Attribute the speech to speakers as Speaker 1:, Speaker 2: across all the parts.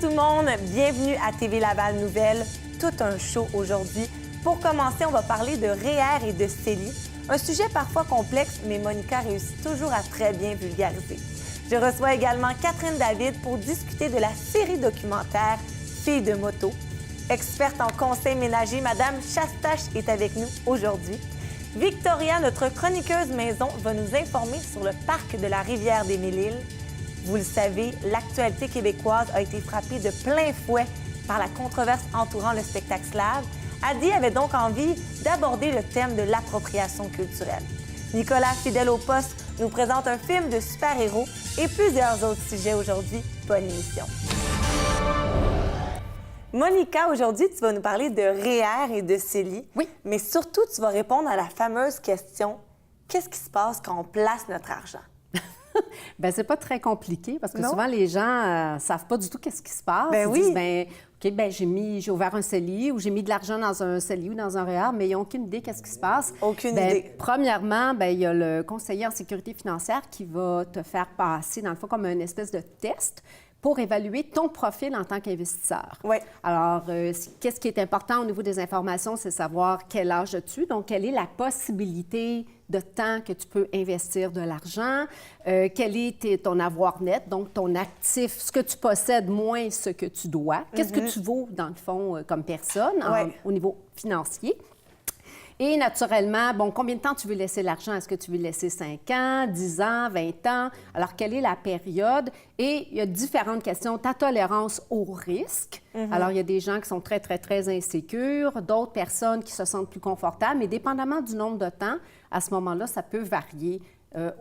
Speaker 1: tout le monde, bienvenue à TV Laval Nouvelles. Tout un show aujourd'hui. Pour commencer, on va parler de REER et de CELI. Un sujet parfois complexe, mais Monica réussit toujours à très bien vulgariser. Je reçois également Catherine David pour discuter de la série documentaire Filles de moto. Experte en conseil ménager, Madame Chastache est avec nous aujourd'hui. Victoria, notre chroniqueuse maison, va nous informer sur le parc de la rivière des Mille-Îles. Vous le savez, l'actualité québécoise a été frappée de plein fouet par la controverse entourant le spectacle slave. Adi avait donc envie d'aborder le thème de l'appropriation culturelle. Nicolas, fidèle au poste, nous présente un film de super-héros et plusieurs autres sujets aujourd'hui. Bonne émission. Monica, aujourd'hui, tu vas nous parler de REER et de CELI.
Speaker 2: Oui.
Speaker 1: Mais surtout, tu vas répondre à la fameuse question, qu'est-ce qui se passe quand on place notre argent?
Speaker 2: Bien, c'est pas très compliqué parce que
Speaker 1: Non?
Speaker 2: souvent, les gens savent pas du tout qu'est-ce qui se passe.
Speaker 1: Ben
Speaker 2: Ils
Speaker 1: oui.
Speaker 2: disent, bien, OK, ben j'ai ouvert un CELI ou j'ai mis de l'argent dans un CELI ou dans un REER, mais ils n'ont aucune idée qu'est-ce qui se passe.
Speaker 1: Aucune
Speaker 2: Bien,
Speaker 1: idée.
Speaker 2: Premièrement, bien, il y a le conseiller en sécurité financière qui va te faire passer, dans le fond, comme une espèce de test pour évaluer ton profil en tant qu'investisseur.
Speaker 1: Oui.
Speaker 2: Alors, qu'est-ce qui est important au niveau des informations, c'est savoir quel âge as-tu, donc quelle est la possibilité de temps que tu peux investir de l'argent, quel est ton avoir net, donc ton actif, ce que tu possèdes moins ce que tu dois, qu'est-ce que tu vaux, dans le fond, comme personne au niveau financier. Et naturellement, bon, combien de temps tu veux laisser l'argent? Est-ce que tu veux le laisser 5 ans, 10 ans, 20 ans? Alors, quelle est la période? Et il y a différentes questions. Ta tolérance au risque. Alors, il y a des gens qui sont très, très, très insécures, d'autres personnes qui se sentent plus confortables, mais dépendamment du nombre de temps, à ce moment-là, ça peut varier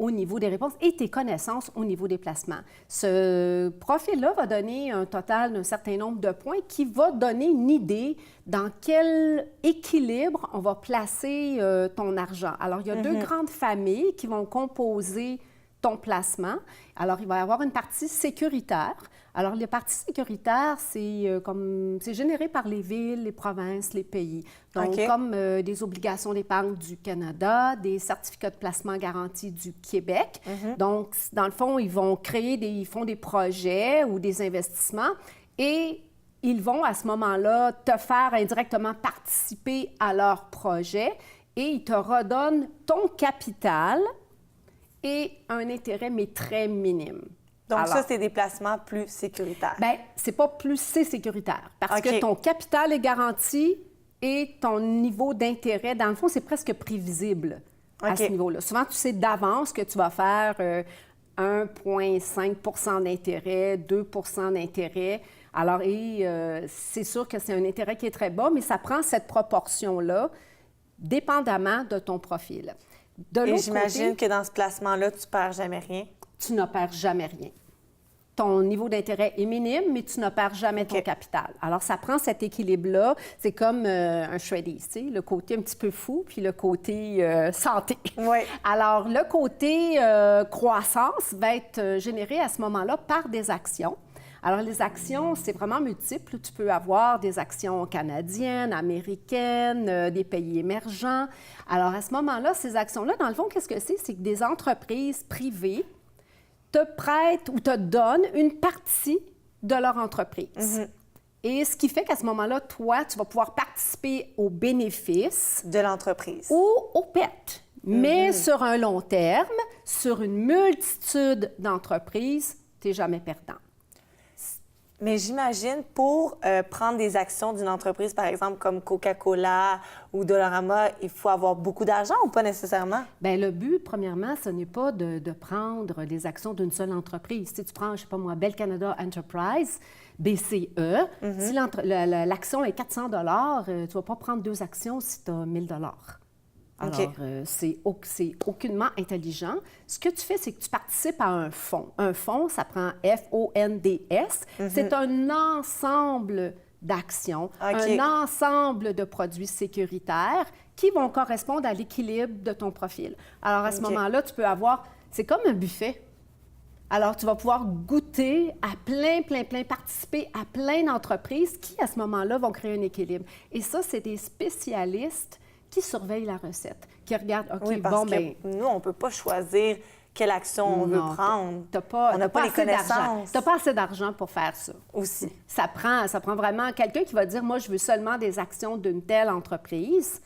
Speaker 2: au niveau des réponses et tes connaissances au niveau des placements. Ce profil-là va donner un total d'un certain nombre de points qui va donner une idée dans quel équilibre on va placer ton argent. Alors, il y a deux grandes familles qui vont composer ton placement. Alors, il va y avoir une partie sécuritaire. Alors, les parties sécuritaires, c'est généré par les villes, les provinces, les pays. Donc, comme des obligations d'épargne du Canada, des certificats de placement garantis du Québec. Donc, dans le fond, ils font des projets ou des investissements et ils vont, à ce moment-là, te faire indirectement participer à leur projet et ils te redonnent ton capital et un intérêt, mais très minime.
Speaker 1: Donc,
Speaker 2: alors,
Speaker 1: ça, c'est des placements plus sécuritaires.
Speaker 2: Bien, c'est pas plus, c'est sécuritaire. Parce que ton capital est garanti et ton niveau d'intérêt, dans le fond, c'est presque prévisible à ce niveau-là. Souvent, tu sais d'avance que tu vas faire 1,5 d'intérêt, 2 d'intérêt. Alors, c'est sûr que c'est un intérêt qui est très bas, mais ça prend cette proportion-là, dépendamment de ton profil.
Speaker 1: Et j'imagine que dans ce placement-là, tu ne perds jamais rien.
Speaker 2: Tu ne perds jamais rien. Ton niveau d'intérêt est minime, mais tu ne perds jamais ton capital. Alors, ça prend cet équilibre-là. C'est comme un shreddies, tu sais, le côté un petit peu fou, puis le côté santé.
Speaker 1: Oui.
Speaker 2: Alors, le côté croissance va être généré à ce moment-là par des actions. Alors, les actions, c'est vraiment multiple. Tu peux avoir des actions canadiennes, américaines, des pays émergents. Alors, à ce moment-là, ces actions-là, dans le fond, qu'est-ce que c'est? C'est que des entreprises privées te prêtent ou te donnent une partie de leur entreprise. Et ce qui fait qu'à ce moment-là, toi, tu vas pouvoir participer aux bénéfices
Speaker 1: de l'entreprise
Speaker 2: ou aux pertes. Mais sur un long terme, sur une multitude d'entreprises, tu n'es jamais perdant.
Speaker 1: Mais j'imagine, pour prendre des actions d'une entreprise, par exemple, comme Coca-Cola ou Dollarama, il faut avoir beaucoup d'argent ou pas nécessairement?
Speaker 2: Bien, le but, premièrement, ce n'est pas de prendre les actions d'une seule entreprise. Si tu prends, je ne sais pas moi, Bell Canada Enterprise, BCE, si l'action est 400 $, tu ne vas pas prendre 2 actions si tu as 1 000 $. Alors, c'est aucunement intelligent. Ce que tu fais, c'est que tu participes à un fonds. Un fonds, ça prend F-O-N-D-S. C'est un ensemble d'actions, un ensemble de produits sécuritaires qui vont correspondre à l'équilibre de ton profil. Alors, à ce moment-là, tu peux avoir... C'est comme un buffet. Alors, tu vas pouvoir goûter à plein, participer à plein d'entreprises qui, à ce moment-là, vont créer un équilibre. Et ça, c'est des spécialistes qui surveillent la recette, qui regardent, OK,
Speaker 1: oui, parce que nous, on ne peut pas choisir quelle action on veut prendre.
Speaker 2: On n'a pas
Speaker 1: les connaissances.
Speaker 2: Tu n'as pas assez d'argent pour faire ça.
Speaker 1: Aussi.
Speaker 2: Ça prend vraiment quelqu'un qui va dire, moi, je veux seulement des actions d'une telle entreprise.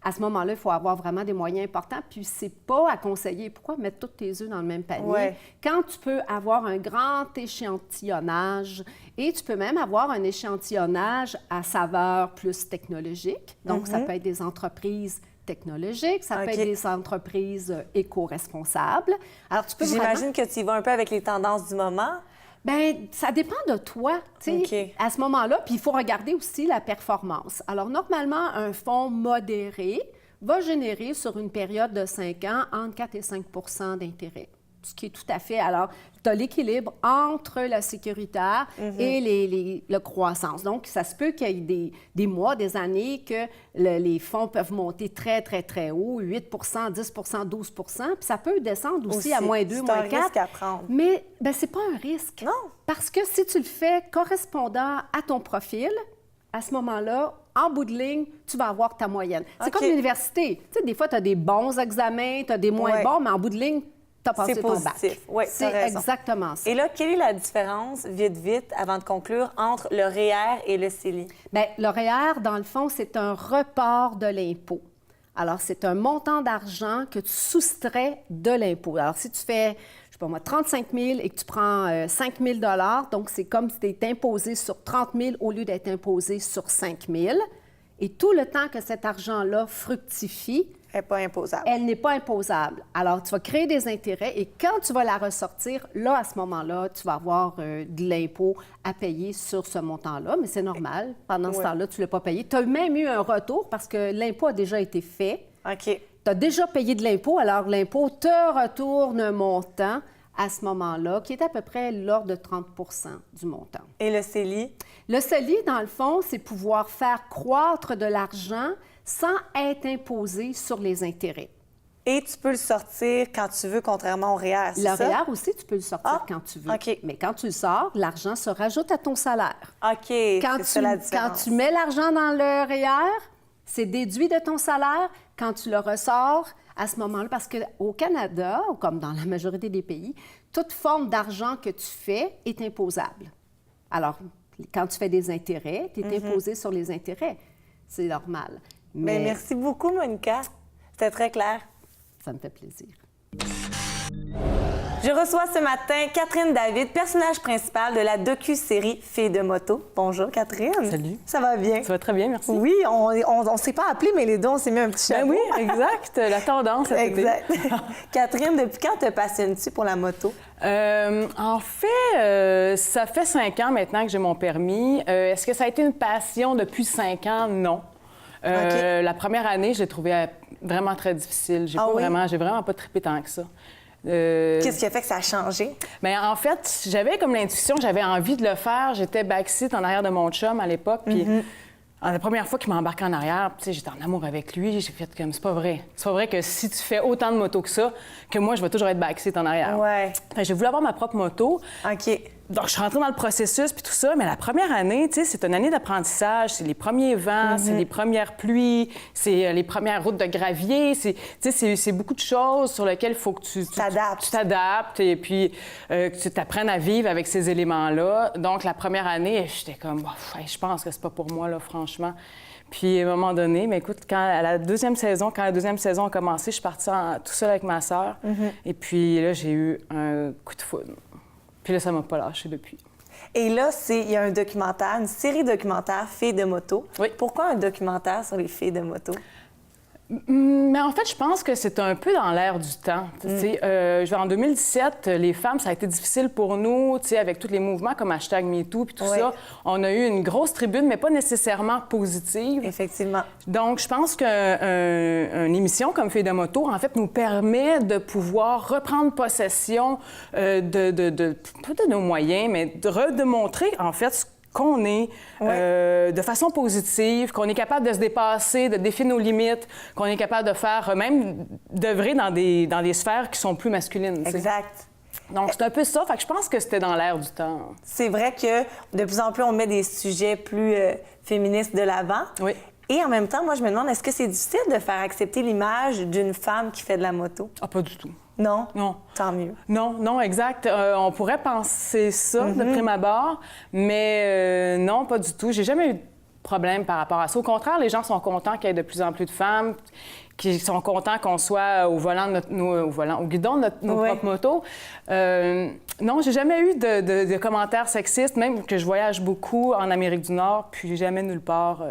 Speaker 2: À ce moment-là, il faut avoir vraiment des moyens importants. Puis, c'est pas à conseiller. Pourquoi mettre tous tes œufs dans le même panier?
Speaker 1: Ouais.
Speaker 2: Quand tu peux avoir un grand échantillonnage et tu peux même avoir un échantillonnage à saveur plus technologique. Donc, ça peut être des entreprises technologiques, ça peut être des entreprises éco-responsables. Alors, tu peux
Speaker 1: J'imagine que tu y vas un peu avec les tendances du moment.
Speaker 2: Bien, ça dépend de toi, tu sais, à ce moment-là. Puis il faut regarder aussi la performance. Alors, normalement, un fonds modéré va générer sur une période de 5 ans entre 4 et 5 d'intérêt, ce qui est tout à fait... Alors, tu as l'équilibre entre la sécuritaire et la croissance. Donc, ça se peut qu'il y ait des mois, des années que les fonds peuvent monter très, très, très haut, 8 10 12 puis ça peut descendre aussi à moins 2, moins 4.
Speaker 1: C'est un risque à prendre.
Speaker 2: Mais c'est pas un risque.
Speaker 1: Non.
Speaker 2: Parce que si tu le fais correspondant à ton profil, à ce moment-là, en bout de ligne, tu vas avoir ta moyenne. C'est comme l'université. Tu sais, des fois, tu as des bons examens, tu as des moins bons, mais en bout de ligne, tu as passé ton bac.
Speaker 1: Oui,
Speaker 2: c'est exactement ça.
Speaker 1: Et là, quelle est la différence, vite, avant de conclure, entre le REER et le CELI?
Speaker 2: Bien, le REER, dans le fond, c'est un report de l'impôt. Alors, c'est un montant d'argent que tu soustrais de l'impôt. Alors, si tu fais, je sais pas moi, 35 000 et que tu prends 5 000 donc c'est comme si tu étais imposé sur 30 000 au lieu d'être imposé sur 5 000. Et tout le temps que cet argent-là fructifie,
Speaker 1: elle n'est pas imposable.
Speaker 2: Elle n'est pas imposable. Alors, tu vas créer des intérêts et quand tu vas la ressortir, là, à ce moment-là, tu vas avoir de l'impôt à payer sur ce montant-là. Mais c'est normal. Pendant ce temps-là, tu ne l'as pas payé. Tu as même eu un retour parce que l'impôt a déjà été fait.
Speaker 1: OK.
Speaker 2: Tu as déjà payé de l'impôt, alors l'impôt te retourne un montant à ce moment-là, qui est à peu près l'ordre de 30 du montant.
Speaker 1: Et le CELI?
Speaker 2: Le CELI, dans le fond, c'est pouvoir faire croître de l'argent sans être imposé sur les intérêts.
Speaker 1: Et tu peux le sortir quand tu veux, contrairement au REER, c'est ça?
Speaker 2: Le REER aussi, tu peux le sortir quand tu veux.
Speaker 1: OK.
Speaker 2: Mais quand tu le sors, l'argent se rajoute à ton salaire.
Speaker 1: OK, c'est ça la différence.
Speaker 2: Quand tu mets l'argent dans le REER, c'est déduit de ton salaire. Quand tu le ressors, à ce moment-là, parce qu'au Canada, comme dans la majorité des pays, toute forme d'argent que tu fais est imposable. Alors, quand tu fais des intérêts, tu es imposé sur les intérêts. C'est normal.
Speaker 1: Mais merci beaucoup, Monica. C'était très clair.
Speaker 2: Ça me fait plaisir.
Speaker 1: Je reçois ce matin Catherine David, personnage principal de la docu-série Filles de moto. Bonjour, Catherine.
Speaker 3: Salut.
Speaker 1: Ça va bien?
Speaker 3: Ça va très bien, merci.
Speaker 1: Oui, on ne s'est pas appelé, mais les deux, on s'est mis un petit chapeau.
Speaker 3: Ben oui, exact. La tendance cet été.
Speaker 1: Exact. Catherine, depuis quand te passionnes-tu pour la moto?
Speaker 3: En fait, ça fait 5 ans maintenant que j'ai mon permis. Est-ce que ça a été une passion depuis 5 ans? Non. La première année, je l'ai trouvé vraiment très difficile. J'ai vraiment pas trippé tant que ça.
Speaker 1: Qu'est-ce qui a fait que ça a changé?
Speaker 3: Bien, en fait, j'avais comme l'intuition, j'avais envie de le faire. J'étais backseat en arrière de mon chum à l'époque, puis la première fois qu'il m'a embarqué en arrière, tu sais, j'étais en amour avec lui. J'ai fait comme, c'est pas vrai. C'est pas vrai que si tu fais autant de motos que ça, que moi, je vais toujours être backseat en arrière.
Speaker 1: Ouais.
Speaker 3: J'ai voulu avoir ma propre moto.
Speaker 1: OK.
Speaker 3: Donc, je suis rentrée dans le processus puis tout ça, mais la première année, tu sais, c'est une année d'apprentissage. C'est les premiers vents, c'est les premières pluies, c'est les premières routes de gravier. Tu sais, c'est beaucoup de choses sur lesquelles il faut que tu t'adaptes et puis que tu t'apprennes à vivre avec ces éléments-là. Donc, la première année, j'étais comme, je pense que c'est pas pour moi, là, franchement. Puis, à un moment donné, mais écoute, quand la deuxième saison a commencé, je suis partie tout seule avec ma sœur. Et puis là, j'ai eu un coup de foudre. Puis là, ça m'a pas lâché depuis.
Speaker 1: Et là, il y a un documentaire, une série documentaire Filles de moto.
Speaker 3: Oui.
Speaker 1: Pourquoi un documentaire sur les filles de moto?
Speaker 3: Mais en fait, je pense que c'est un peu dans l'air du temps. En 2017, les femmes, ça a été difficile pour nous, avec tous les mouvements comme #MeToo puis tout ça. On a eu une grosse tribune, mais pas nécessairement positive.
Speaker 1: Effectivement.
Speaker 3: Donc, je pense qu'une émission comme Filles de moto, en fait, nous permet de pouvoir reprendre possession pas de nos moyens, mais de montrer, en fait, ce qu'on est de façon positive, qu'on est capable de se dépasser, de défier nos limites, qu'on est capable de faire, même d'œuvrer dans des sphères qui sont plus masculines.
Speaker 1: Exact.
Speaker 3: Donc, c'est un peu ça. Fait que je pense que c'était dans l'air du temps.
Speaker 1: C'est vrai que de plus en plus, on met des sujets plus féministes de l'avant.
Speaker 3: Oui.
Speaker 1: Et en même temps, moi, je me demande, est-ce que c'est difficile de faire accepter l'image d'une femme qui fait de la moto?
Speaker 3: Ah, pas du tout.
Speaker 1: Non?
Speaker 3: Non.
Speaker 1: Tant mieux.
Speaker 3: Non, exact. On pourrait penser ça de prime abord, mais non, pas du tout. J'ai jamais eu de problème par rapport à ça. Au contraire, les gens sont contents qu'il y ait de plus en plus de femmes qui sont contents qu'on soit au volant de au guidon de nos propres motos. Non, j'ai jamais eu de commentaires sexistes, même que je voyage beaucoup en Amérique du Nord, puis jamais nulle part.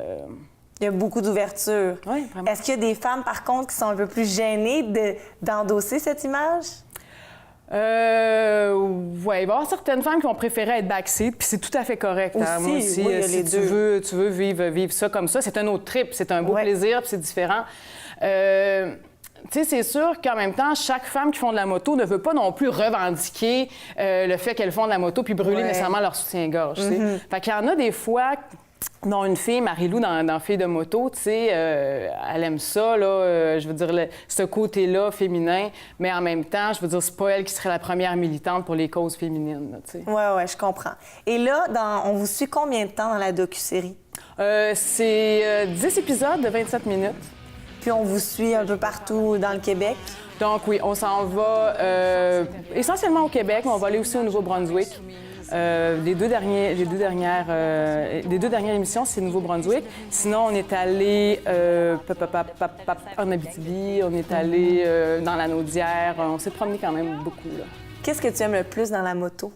Speaker 1: Il y a beaucoup d'ouverture.
Speaker 3: Oui, vraiment.
Speaker 1: Est-ce qu'il y a des femmes, par contre, qui sont un peu plus gênées d'endosser cette image?
Speaker 3: Oui, il va y avoir certaines femmes qui vont préférer être backseat, puis c'est tout à fait correct.
Speaker 1: Aussi,
Speaker 3: Moi aussi,
Speaker 1: oui, il y a
Speaker 3: si
Speaker 1: les
Speaker 3: tu veux vivre ça comme ça, c'est un autre trip, c'est un beau plaisir, puis c'est différent. Tu sais, c'est sûr qu'en même temps, chaque femme qui font de la moto ne veut pas non plus revendiquer le fait qu'elles font de la moto puis brûler nécessairement leur soutien-gorge. Fait qu'il y en a des fois, dont une fille, Marie-Lou, dans Filles de moto, tu sais, elle aime ça, là, je veux dire, ce côté-là féminin, mais en même temps, je veux dire, c'est pas elle qui serait la première militante pour les causes féminines, tu sais.
Speaker 1: Oui, je comprends. Et là, on vous suit combien de temps dans la docu-série?
Speaker 3: C'est 10 épisodes de 27 minutes.
Speaker 1: Puis on vous suit un peu partout dans le Québec?
Speaker 3: Donc oui, on s'en va essentiellement au Québec, mais on va aller aussi au Nouveau-Brunswick. Les deux dernières émissions, c'est Nouveau-Brunswick. Sinon, on est allé en Abitibi, on est allé dans la Naudière. On s'est promené quand même beaucoup, là.
Speaker 1: Qu'est-ce que tu aimes le plus dans la moto?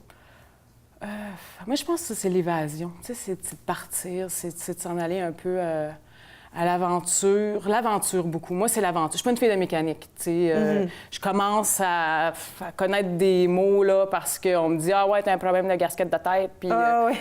Speaker 3: Moi, je pense que c'est l'évasion. Tu sais, c'est de partir, c'est de s'en aller un peu à l'aventure. L'aventure, beaucoup. Moi, c'est l'aventure. Je suis pas une fille de mécanique, tu sais. Je commence à connaître des mots, là, parce qu'on me dit « Ah ouais, t'as un problème de gasquette de tête. » Puis,
Speaker 1: oui.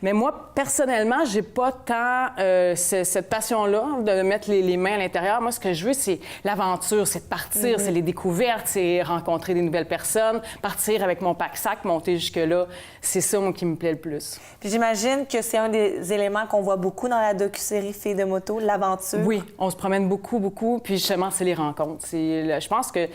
Speaker 3: Mais moi, personnellement, j'ai pas tant cette passion-là de mettre les mains à l'intérieur. Moi, ce que je veux, c'est l'aventure, c'est de partir, c'est les découvertes, c'est rencontrer des nouvelles personnes, partir avec mon pack-sac, monter jusque-là. C'est ça, moi, qui me plaît le plus.
Speaker 1: Puis j'imagine que c'est un des éléments qu'on voit beaucoup dans la docu-série Filles de moto, l'aventure.
Speaker 3: Oui, on se promène beaucoup, beaucoup. Puis justement, c'est les rencontres. Je pense que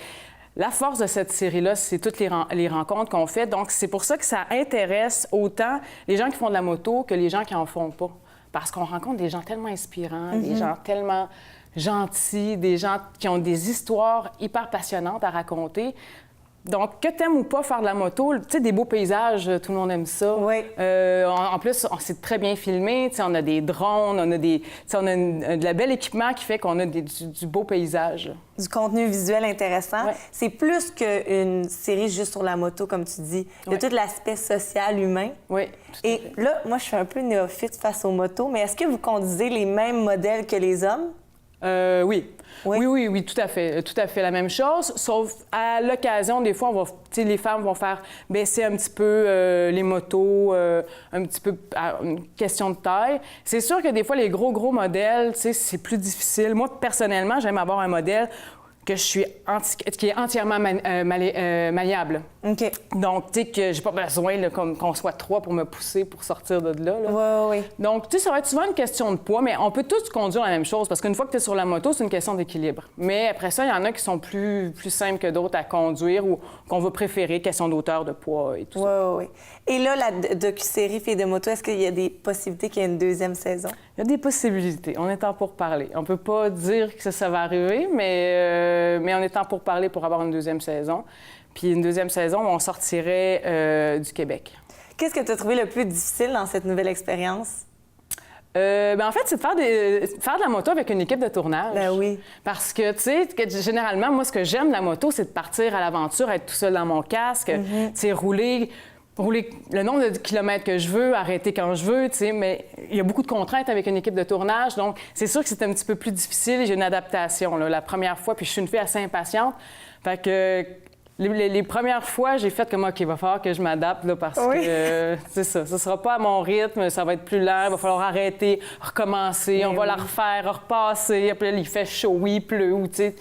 Speaker 3: la force de cette série-là, c'est toutes les rencontres qu'on fait. Donc, c'est pour ça que ça intéresse autant les gens qui font de la moto que les gens qui en font pas. Parce qu'on rencontre des gens tellement inspirants, des gens tellement gentils, des gens qui ont des histoires hyper passionnantes à raconter. Donc, que t'aimes ou pas faire de la moto, tu sais, des beaux paysages, tout le monde aime ça.
Speaker 1: Oui.
Speaker 3: En plus, c'est très bien filmé. Tu sais, on a des drones, on a de la belle équipement qui fait qu'on a du beau paysage.
Speaker 1: Du contenu visuel intéressant.
Speaker 3: Ouais.
Speaker 1: C'est plus qu'une série juste sur la moto, comme tu dis. Il y a tout l'aspect social, humain.
Speaker 3: Oui.
Speaker 1: Et là, moi, je suis un peu néophyte face aux motos, mais est-ce que vous conduisez les mêmes modèles que les hommes?
Speaker 3: Oui. Oui, tout à fait la même chose. Sauf à l'occasion, des fois, les femmes vont faire baisser un petit peu les motos, un petit peu une question de taille. C'est sûr que des fois, les gros modèles, c'est plus difficile. Moi, personnellement, j'aime avoir un modèle qui est entièrement malléable.
Speaker 1: OK.
Speaker 3: Donc, tu sais, que j'ai pas besoin qu'on soit 3 pour me pousser pour sortir de là.
Speaker 1: Oui.
Speaker 3: Donc, tu sais, ça va être souvent une question de poids, mais on peut tous conduire la même chose parce qu'une fois que tu es sur la moto, c'est une question d'équilibre. Mais après ça, il y en a qui sont plus simples que d'autres à conduire ou qu'on va préférer, question d'auteur, de poids et tout ça.
Speaker 1: Oui. Et là, la docu-série Filles de moto, est-ce qu'il y a des possibilités qu'il y ait une deuxième saison?
Speaker 3: Il y a des possibilités. On est en pourparlers. On peut pas dire que ça va arriver, mais on est en pourparlers pour avoir une deuxième saison. Puis une deuxième saison, on sortirait du Québec.
Speaker 1: Qu'est-ce que tu as trouvé le plus difficile dans cette nouvelle expérience?
Speaker 3: En fait, c'est de faire de la moto avec une équipe de tournage.
Speaker 1: Ben oui.
Speaker 3: Parce que, tu sais, généralement, moi, ce que j'aime de la moto, c'est de partir à l'aventure, être tout seul dans mon casque, tu sais, rouler le nombre de kilomètres que je veux, arrêter quand je veux, tu sais, mais il y a beaucoup de contraintes avec une équipe de tournage, donc c'est sûr que c'est un petit peu plus difficile. J'ai une adaptation, là, la première fois, puis je suis une fille assez impatiente. Fait que les premières fois, j'ai fait comme, OK, il va falloir que je m'adapte, là, parce que c'est ça. Ça sera pas à mon rythme, ça va être plus lent, il va falloir arrêter, recommencer, on va la refaire, repasser, puis là, il fait chaud, oui, il pleut, tu sais.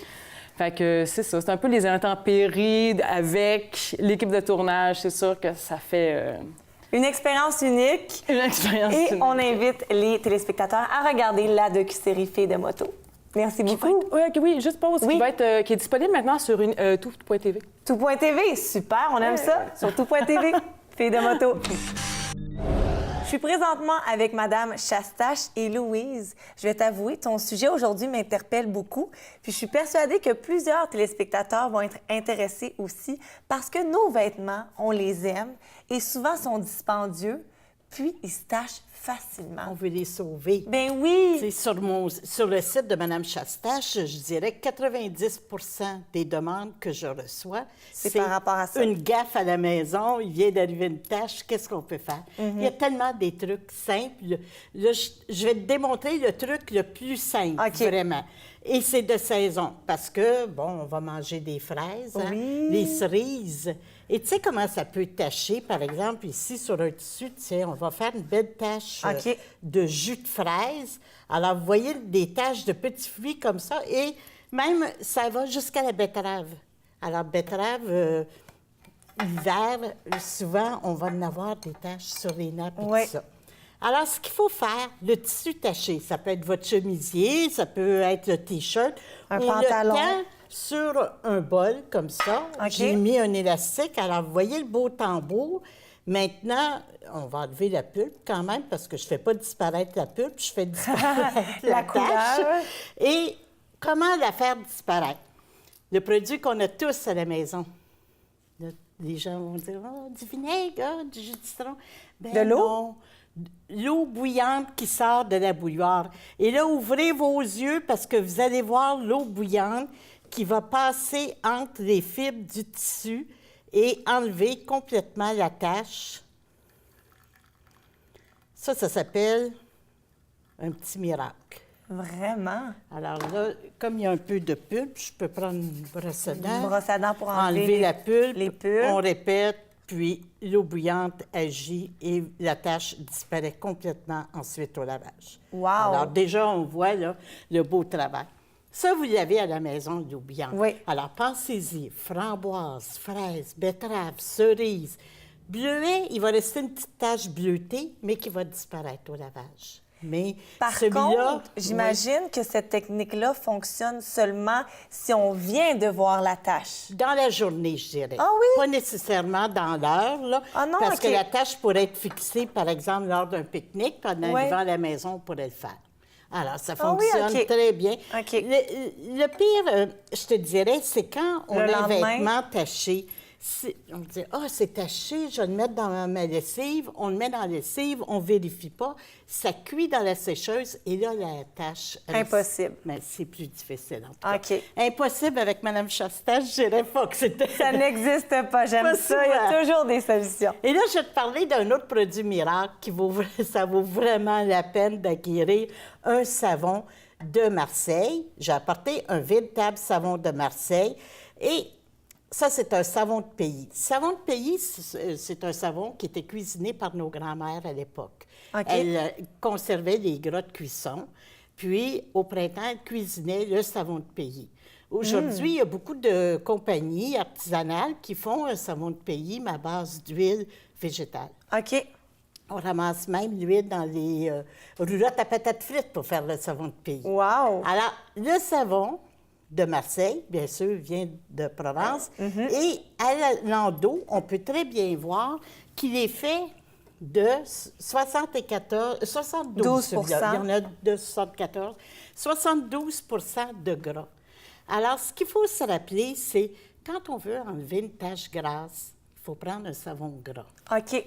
Speaker 3: Fait que c'est ça, c'est un peu les intempéries avec l'équipe de tournage. C'est sûr que ça fait...
Speaker 1: Une expérience unique.
Speaker 3: Une expérience unique.
Speaker 1: Et on invite les téléspectateurs à regarder la docu-série Filles de moto. Merci beaucoup.
Speaker 3: Oui, juste pause, qui est disponible maintenant sur tout.tv.
Speaker 1: Tout.tv, super, on aime ça. Sur tout.tv, Filles de moto. Je suis présentement avec Madame Chastache et Louise. Je vais t'avouer, ton sujet aujourd'hui m'interpelle beaucoup. Puis je suis persuadée que plusieurs téléspectateurs vont être intéressés aussi parce que nos vêtements, on les aime et souvent sont dispendieux, puis ils se tachent facilement.
Speaker 4: On veut les sauver.
Speaker 1: Ben oui!
Speaker 4: C'est sur le site de Mme Chastache, je dirais que 90 des demandes que je reçois,
Speaker 1: C'est par rapport à ça.
Speaker 4: Une gaffe à la maison, il vient d'arriver une tâche, qu'est-ce qu'on peut faire? Il y a tellement des trucs simples. Là, je vais te démontrer le truc le plus simple,
Speaker 1: OK.
Speaker 4: vraiment. Et c'est de saison, parce que, bon, on va manger des fraises, hein,
Speaker 1: Oui.
Speaker 4: les cerises. Et tu sais comment ça peut tacher, par exemple, ici, sur un tissu, tiens, on va faire une belle tache
Speaker 1: OK.
Speaker 4: de jus de fraise. Alors, vous voyez des taches de petits fruits comme ça, et même, ça va jusqu'à la betterave. Alors, betterave, l'hiver, souvent, on va en avoir des taches sur les nappes et
Speaker 1: Ouais.
Speaker 4: tout ça. Alors, ce qu'il faut faire, le tissu taché, ça peut être votre chemisier, ça peut être le T-shirt.
Speaker 1: Un
Speaker 4: on
Speaker 1: pantalon.
Speaker 4: le tend sur un bol, comme ça.
Speaker 1: OK.
Speaker 4: J'ai mis un élastique. Alors, vous voyez le beau tambour. Maintenant, on va enlever la pulpe quand même, parce que je ne fais pas disparaître la pulpe, je fais disparaître
Speaker 1: La
Speaker 4: la
Speaker 1: couleur.
Speaker 4: tache. Et comment la faire disparaître? Le produit qu'on a tous à la maison. Là, les gens vont dire, oh, du vinaigre, ah, du jus de citron. Ben
Speaker 1: De l'eau?
Speaker 4: non. L'eau bouillante qui sort de la bouilloire. Et là, ouvrez vos yeux parce que vous allez voir l'eau bouillante qui va passer entre les fibres du tissu et enlever complètement la tache. Ça s'appelle un petit miracle.
Speaker 1: Vraiment?
Speaker 4: Alors là, comme il y a un peu de pulpe, je peux prendre une brosse à dents.
Speaker 1: Une brosse à dents pour enlever
Speaker 4: la pulpe.
Speaker 1: les pulpes.
Speaker 4: On répète, puis l'eau bouillante agit et la tache disparaît complètement ensuite au lavage.
Speaker 1: Wow!
Speaker 4: Alors déjà, on voit là, le beau travail. Ça, vous l'avez à la maison, l'eau bouillante.
Speaker 1: Oui.
Speaker 4: Alors pensez-y, framboise, fraise, betterave, cerise. Bleuet, il va rester une petite tache bleutée, mais qui va disparaître au lavage. Mais
Speaker 1: Par
Speaker 4: celui-là,
Speaker 1: contre, j'imagine que cette technique-là fonctionne seulement si on vient de voir la tache.
Speaker 4: dans la journée, je dirais.
Speaker 1: Ah oui?
Speaker 4: Pas nécessairement dans l'heure, là.
Speaker 1: Ah non,
Speaker 4: parce
Speaker 1: OK.
Speaker 4: que la tâche pourrait être fixée, par exemple, lors d'un pique-nique, puis en
Speaker 1: Ouais.
Speaker 4: arrivant à la maison, on pourrait le faire. Alors, ça
Speaker 1: Ah oui,
Speaker 4: fonctionne
Speaker 1: OK.
Speaker 4: très bien.
Speaker 1: OK.
Speaker 4: Le pire, je te dirais, c'est quand on
Speaker 1: Le
Speaker 4: a un
Speaker 1: lendemain?
Speaker 4: vêtement taché. On dit, c'est taché, je vais le mettre dans ma lessive. On le met dans la lessive, on ne vérifie pas. Ça cuit dans la sécheuse et là, la tache...
Speaker 1: Impossible.
Speaker 4: Mais c'est plus difficile, en tout cas.
Speaker 1: OK.
Speaker 4: Impossible avec Mme Chastache, je dirais pas que c'était...
Speaker 1: Ça n'existe pas, j'aime
Speaker 4: Pas
Speaker 1: ça. Il y a
Speaker 4: souvent.
Speaker 1: toujours des solutions.
Speaker 4: Et là, je vais te parler d'un autre produit miracle ça vaut vraiment la peine d'acquérir un savon de Marseille. J'ai apporté un véritable savon de Marseille et ça, c'est un savon de pays. Savon de pays, c'est un savon qui était cuisiné par nos grands-mères à l'époque.
Speaker 1: OK.
Speaker 4: Elles conservaient les gras de cuisson, puis au printemps, elles cuisinaient le savon de pays. Aujourd'hui, il y a beaucoup de compagnies artisanales qui font un savon de pays, mais à base d'huile végétale.
Speaker 1: OK.
Speaker 4: On ramasse même l'huile dans les roulottes à patates frites pour faire le savon de pays.
Speaker 1: Wow!
Speaker 4: Alors, le savon de Marseille, bien sûr, vient de Provence. Et à l'endos, on peut très bien voir qu'il est fait de 72
Speaker 1: 12
Speaker 4: celui-là. Il y en a de 74. 72 de gras. Alors, ce qu'il faut se rappeler, c'est quand on veut enlever une tache grasse, il faut prendre un savon gras.
Speaker 1: OK.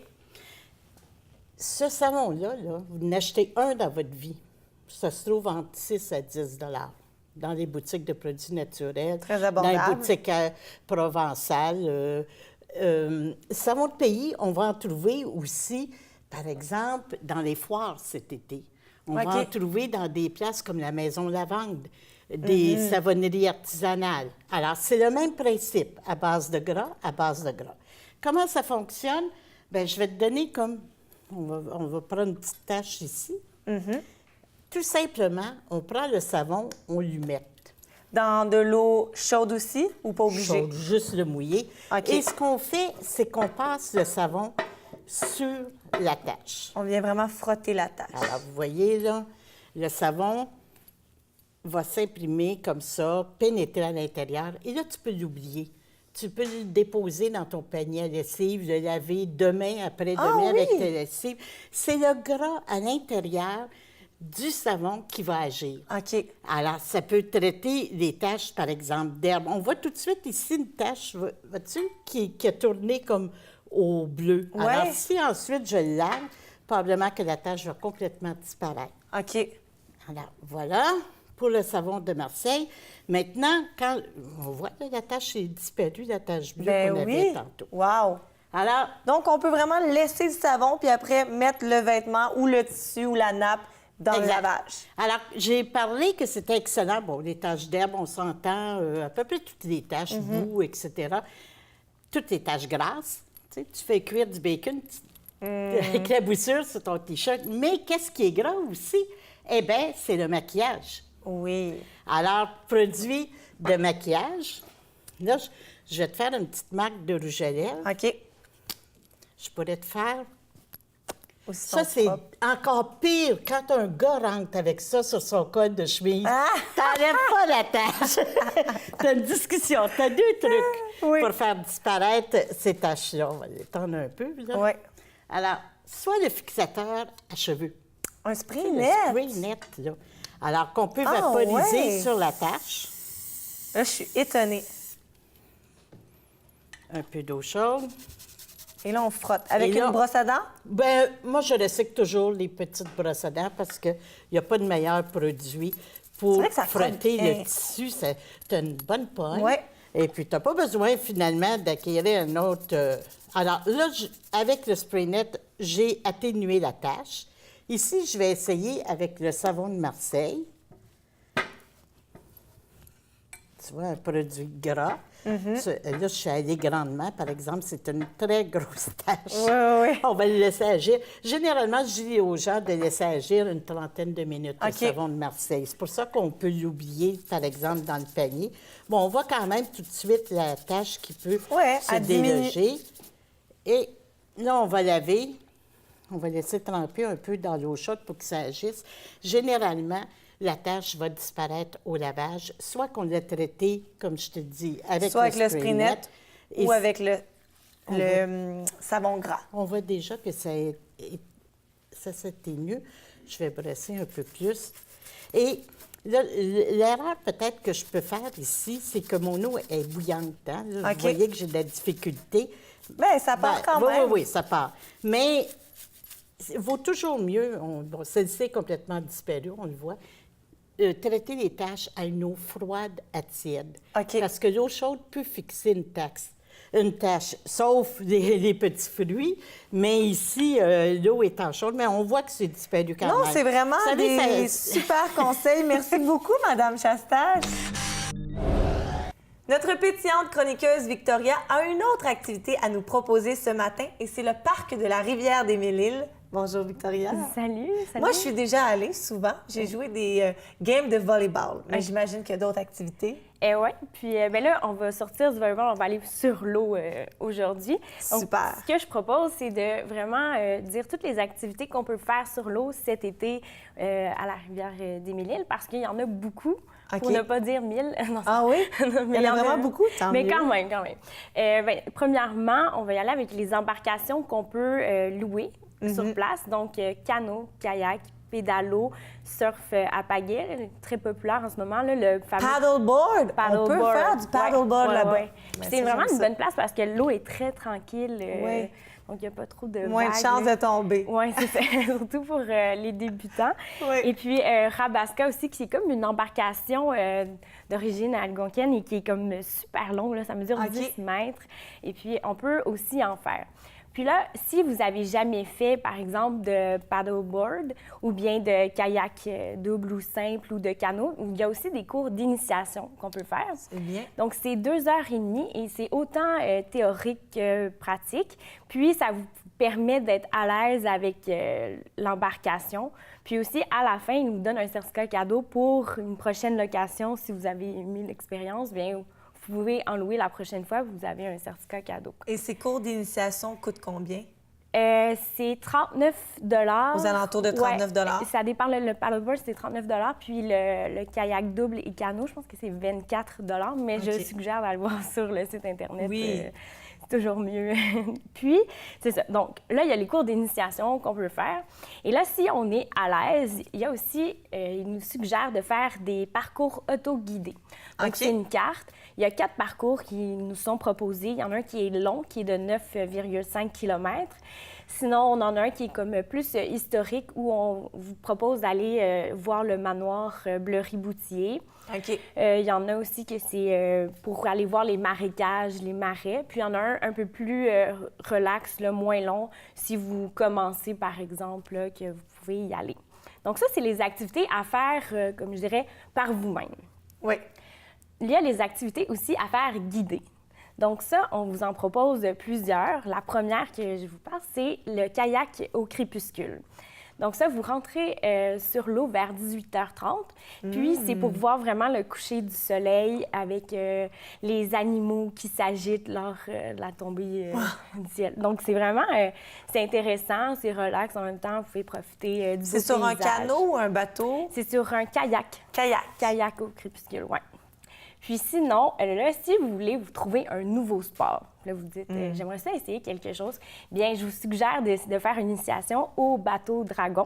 Speaker 4: Ce savon-là, vous en achetez un dans votre vie. Ça se trouve entre 6 à 10 dans les boutiques de produits naturels.
Speaker 1: Très abordable.
Speaker 4: Dans les boutiques provençales. Savon de pays, on va en trouver aussi, par exemple, dans les foires cet été. On va en
Speaker 1: OK.
Speaker 4: trouver dans des places comme la Maison Lavande, des savonneries artisanales. Alors, c'est le même principe, à base de gras, à base de gras. Comment ça fonctionne? Bien, je vais te donner comme... On va prendre une petite tache ici. Tout simplement, on prend le savon, on l'humecte.
Speaker 1: Dans de l'eau chaude aussi ou pas obligé?
Speaker 4: Chaude, juste le mouiller.
Speaker 1: OK.
Speaker 4: Et ce qu'on fait, c'est qu'on passe le savon sur la tache.
Speaker 1: On vient vraiment frotter la tache.
Speaker 4: Alors, vous voyez, là, le savon va s'imprimer comme ça, pénétrer à l'intérieur. Et là, tu peux l'oublier. tu peux le déposer dans ton panier à lessive, le laver demain, après-demain avec ta lessive. C'est le gras à l'intérieur du savon qui va agir.
Speaker 1: OK.
Speaker 4: Alors, ça peut traiter les taches, par exemple, d'herbe. On voit tout de suite ici une tache, vois-tu, qui a tourné comme au bleu.
Speaker 1: Ouais.
Speaker 4: Alors, si ensuite je le lave, probablement que la tache va complètement disparaître.
Speaker 1: OK.
Speaker 4: Alors, voilà pour le savon de Marseille. Maintenant, quand on voit que la tache est disparue, la tache bleue qu'on avait tantôt.
Speaker 1: Wow.
Speaker 4: Alors,
Speaker 1: Donc, on peut vraiment laisser du savon, puis après, mettre le vêtement ou le tissu ou la nappe dans le
Speaker 4: exact.
Speaker 1: lavage.
Speaker 4: Alors, j'ai parlé que c'était excellent. Bon, les taches d'herbe, on s'entend, à peu près toutes les taches, boue, etc. Toutes les taches grasses. Tu sais, tu fais cuire du bacon, avec la boussure sur ton T-shirt. Mais qu'est-ce qui est gras aussi? Eh bien, c'est le maquillage.
Speaker 1: Oui.
Speaker 4: Alors, produit de maquillage. Là, je vais te faire une petite marque de rouge à lèvres.
Speaker 1: OK.
Speaker 4: Je pourrais te faire...
Speaker 1: Aussi
Speaker 4: Ça, c'est encore pire quand un gars rentre avec ça sur son col de chemise.
Speaker 1: Ah!
Speaker 4: T'enlèves pas la tache. T'as une discussion. T'as deux trucs
Speaker 1: Oui.
Speaker 4: pour faire disparaître ces taches-là. On va l'étendre un peu, là.
Speaker 1: Oui.
Speaker 4: Alors, soit le fixateur à cheveux.
Speaker 1: Un spray
Speaker 4: Le
Speaker 1: net.
Speaker 4: spray net, là. Alors, qu'on peut
Speaker 1: Ah,
Speaker 4: vaporiser
Speaker 1: ouais.
Speaker 4: sur la tache.
Speaker 1: Là, je suis étonnée.
Speaker 4: Un peu d'eau chaude.
Speaker 1: Et là, on frotte. Avec
Speaker 4: Et là-
Speaker 1: une brosse à dents?
Speaker 4: Bien, moi, je recycle toujours les petites brosses à dents parce qu'il n'y a pas de meilleur produit pour
Speaker 1: C'est vrai que ça frotte
Speaker 4: frotter
Speaker 1: bien.
Speaker 4: le tissu. Tu as une bonne pogne.
Speaker 1: Ouais.
Speaker 4: Et puis, tu n'as pas besoin, finalement, d'acquérir un autre... Alors là, avec le spray net, j'ai atténué la tache. Ici, je vais essayer avec le savon de Marseille. Tu vois, un produit gras. Là, je suis allée grandement, par exemple. C'est une très grosse tache.
Speaker 1: Oui.
Speaker 4: On va le laisser agir. Généralement, je dis aux gens de laisser agir une trentaine de minutes, le
Speaker 1: OK.
Speaker 4: savon de Marseille. C'est pour ça qu'on peut l'oublier, par exemple, dans le panier. Bon, on voit quand même tout de suite la tache qui peut
Speaker 1: Ouais,
Speaker 4: se
Speaker 1: elle diminue.
Speaker 4: déloger. Et là, on va laver. On va laisser tremper un peu dans l'eau chaude pour que ça agisse. Généralement, la tache va disparaître au lavage, soit qu'on l'a traité, comme je te dis, avec
Speaker 1: Soit avec le spray net
Speaker 4: et
Speaker 1: ou avec le
Speaker 4: On
Speaker 1: savon gras.
Speaker 4: on voit déjà que ça s'atténue. Je vais brosser un peu plus. Et là, l'erreur peut-être que je peux faire ici, c'est que mon eau est bouillante. Hein? Là,
Speaker 1: OK.
Speaker 4: Vous voyez que j'ai de la difficulté.
Speaker 1: Bien, ça part quand
Speaker 4: oui,
Speaker 1: même.
Speaker 4: Oui, ça part. Mais il vaut toujours mieux, bon, celle-ci est complètement disparue, on le voit, traiter les taches à une eau froide à tiède.
Speaker 1: OK.
Speaker 4: Parce que l'eau chaude peut fixer une tache, sauf les petits fruits. Mais ici, l'eau étant chaude, mais on voit que c'est disparu quand
Speaker 1: Non,
Speaker 4: même.
Speaker 1: c'est vraiment
Speaker 4: Vous savez,
Speaker 1: des super conseils. Merci beaucoup, Madame Chastache. Notre pétillante chroniqueuse Victoria a une autre activité à nous proposer ce matin et c'est le parc de la rivière des Mille-Îles. Bonjour, Victoria.
Speaker 5: Salut.
Speaker 1: Moi, je suis déjà allée souvent. J'ai joué des games de volleyball, mais j'imagine qu'il y a d'autres activités.
Speaker 5: Oui, puis ben là, on va sortir du volleyball, on va aller sur l'eau aujourd'hui. Donc,
Speaker 1: Super.
Speaker 5: ce que je propose, c'est de vraiment dire toutes les activités qu'on peut faire sur l'eau cet été à la rivière des Mille-Îles, parce qu'il y en a beaucoup, pour
Speaker 1: OK.
Speaker 5: ne pas dire 1000. Non,
Speaker 1: Ah oui?
Speaker 5: non, mais
Speaker 1: Il y en a vraiment beaucoup, tant
Speaker 5: Mais
Speaker 1: mieux.
Speaker 5: quand même, quand même. Ben, premièrement, on va y aller avec les embarcations qu'on peut louer
Speaker 1: Mm-hmm.
Speaker 5: sur place. Donc, canot, kayak, pédalo, surf à pagaie, très populaire en ce moment, là, le fameux...
Speaker 1: Paddleboard. On peut
Speaker 5: Paddleboard.
Speaker 1: faire du paddleboard
Speaker 5: Ouais,
Speaker 1: là-bas.
Speaker 5: ouais.
Speaker 1: Ben,
Speaker 5: Puis
Speaker 1: ça,
Speaker 5: c'est vraiment
Speaker 1: j'aime
Speaker 5: une
Speaker 1: ça.
Speaker 5: bonne place parce que l'eau est très tranquille.
Speaker 1: Ouais.
Speaker 5: Donc, il n'y a pas trop de
Speaker 1: Moins de
Speaker 5: vagues,
Speaker 1: chances
Speaker 5: là.
Speaker 1: de tomber.
Speaker 5: Oui, c'est ça. Surtout pour les débutants.
Speaker 1: Oui.
Speaker 5: Et puis, Rabasca aussi, qui est comme une embarcation d'origine algonquienne et qui est comme super longue. Là, ça mesure
Speaker 1: OK.
Speaker 5: 10 mètres. Et puis, on peut aussi en faire. Puis là, si vous avez jamais fait, par exemple, de paddleboard ou bien de kayak double ou simple ou de canot, il y a aussi des cours d'initiation qu'on peut faire.
Speaker 1: C'est bien.
Speaker 5: Donc, c'est 2h30 et c'est autant théorique que pratique. Puis, ça vous permet d'être à l'aise avec l'embarcation. Puis aussi, à la fin, il nous donne un certificat cadeau pour une prochaine location. Si vous avez aimé l'expérience, bien, vous pouvez en louer la prochaine fois. Vous avez un certificat cadeau.
Speaker 1: Et ces cours d'initiation coûtent combien?
Speaker 5: C'est 39 $.
Speaker 1: Aux alentours de 39
Speaker 5: Ouais, ça dépend. Le paddleboard, c'est 39 $. Puis le kayak double et canot, je pense que c'est 24 $. Mais je suggère d'aller voir sur le site Internet.
Speaker 1: Oui.
Speaker 5: C'est toujours mieux. Puis, c'est ça. Donc, là, il y a les cours d'initiation qu'on peut faire. Et là, si on est à l'aise, il y a aussi, il nous suggère de faire des parcours auto-guidés. Donc, c'est une carte. Il y a 4 parcours qui nous sont proposés. Il y en a un qui est long, qui est de 9,5 km. Sinon, on en a un qui est comme plus historique, où on vous propose d'aller voir le manoir Bleury-Boutier.
Speaker 1: OK.
Speaker 5: Il y en a aussi que c'est pour aller voir les marécages, les marais. Puis il y en a un peu plus relax, là, moins long, si vous commencez, par exemple, là, que vous pouvez y aller. Donc ça, c'est les activités à faire, comme je dirais, par vous-même.
Speaker 1: Oui.
Speaker 5: Il y a les activités aussi à faire guidées. Donc ça, on vous en propose plusieurs. La première que je vous parle, c'est le kayak au crépuscule. Donc ça, vous rentrez sur l'eau vers 18h30. Puis c'est pour voir vraiment le coucher du soleil avec les animaux qui s'agitent lors de la tombée du ciel. Donc c'est vraiment, c'est intéressant, c'est relax. En même temps, vous pouvez profiter du beau paysage.
Speaker 1: C'est sur un canot ou un bateau?
Speaker 5: C'est sur un kayak.
Speaker 1: Kayak.
Speaker 5: Kayak au crépuscule, oui. Puis sinon, là, si vous voulez vous trouver un nouveau sport, là, vous dites, j'aimerais ça essayer quelque chose, bien, je vous suggère de faire une initiation au bateau dragon.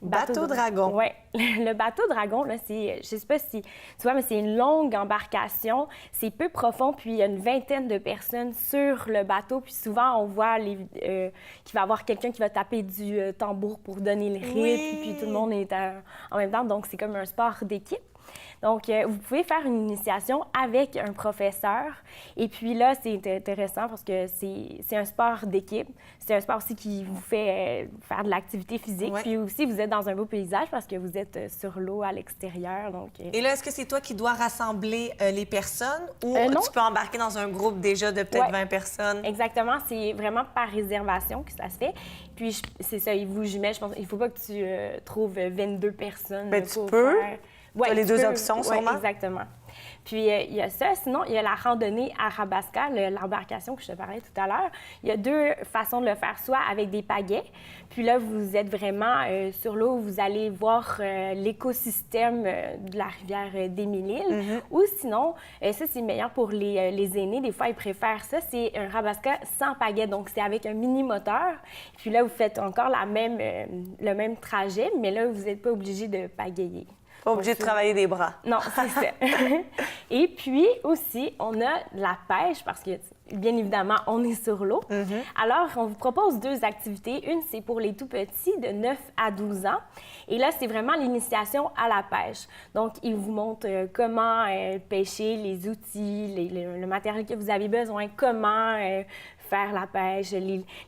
Speaker 1: Bateau dragon?
Speaker 5: Oui. Le bateau dragon, là, c'est, je sais pas si tu vois, mais c'est une longue embarcation. C'est peu profond, puis il y a une vingtaine de personnes sur le bateau. Puis souvent, on voit qu'il va y avoir quelqu'un qui va taper du tambour pour donner le rythme, puis tout le monde est en même temps. Donc, c'est comme un sport d'équipe. Donc, vous pouvez faire une initiation avec un professeur. Et puis là, c'est intéressant parce que c'est un sport d'équipe. C'est un sport aussi qui vous fait faire de l'activité physique.
Speaker 1: Ouais.
Speaker 5: Puis aussi, vous êtes dans un beau paysage parce que vous êtes sur l'eau à l'extérieur. Donc,
Speaker 1: Et là, est-ce que c'est toi qui dois rassembler les personnes ou
Speaker 5: non.
Speaker 1: tu peux embarquer dans un groupe déjà de peut-être
Speaker 5: Ouais.
Speaker 1: 20 personnes?
Speaker 5: Exactement. C'est vraiment par réservation que ça se fait. Puis, c'est ça, il vous jumelle. Je pense qu'il ne faut pas que tu trouves 22 personnes.
Speaker 1: Ben, tu
Speaker 5: pour
Speaker 1: peux.
Speaker 5: faire... Ouais,
Speaker 1: Tu as les
Speaker 5: tu
Speaker 1: deux
Speaker 5: peux.
Speaker 1: options, sûrement.
Speaker 5: Ouais, exactement. Puis, il y a ça. Sinon, il y a la randonnée Arabasca, l'embarcation que je te parlais tout à l'heure. Il y a 2 façons de le faire, soit avec des pagaies. Puis là, vous êtes vraiment sur l'eau, vous allez voir l'écosystème de la rivière d'Émile-Île. Ou sinon, ça, c'est meilleur pour les aînés. Des fois, ils préfèrent ça. C'est un Arabasca sans pagaie. Donc, c'est avec un mini-moteur. Puis là, vous faites encore le même trajet, mais là, vous n'êtes pas obligé de pagayer.
Speaker 1: Pas obligé de travailler des bras.
Speaker 5: Non, c'est ça. Et puis aussi, on a la pêche parce que, bien évidemment, on est sur l'eau. Alors, on vous propose 2 activités. Une, c'est pour les tout-petits de 9 à 12 ans. Et là, c'est vraiment l'initiation à la pêche. Donc, ils vous montrent comment pêcher, les outils, le matériel que vous avez besoin, comment faire la pêche,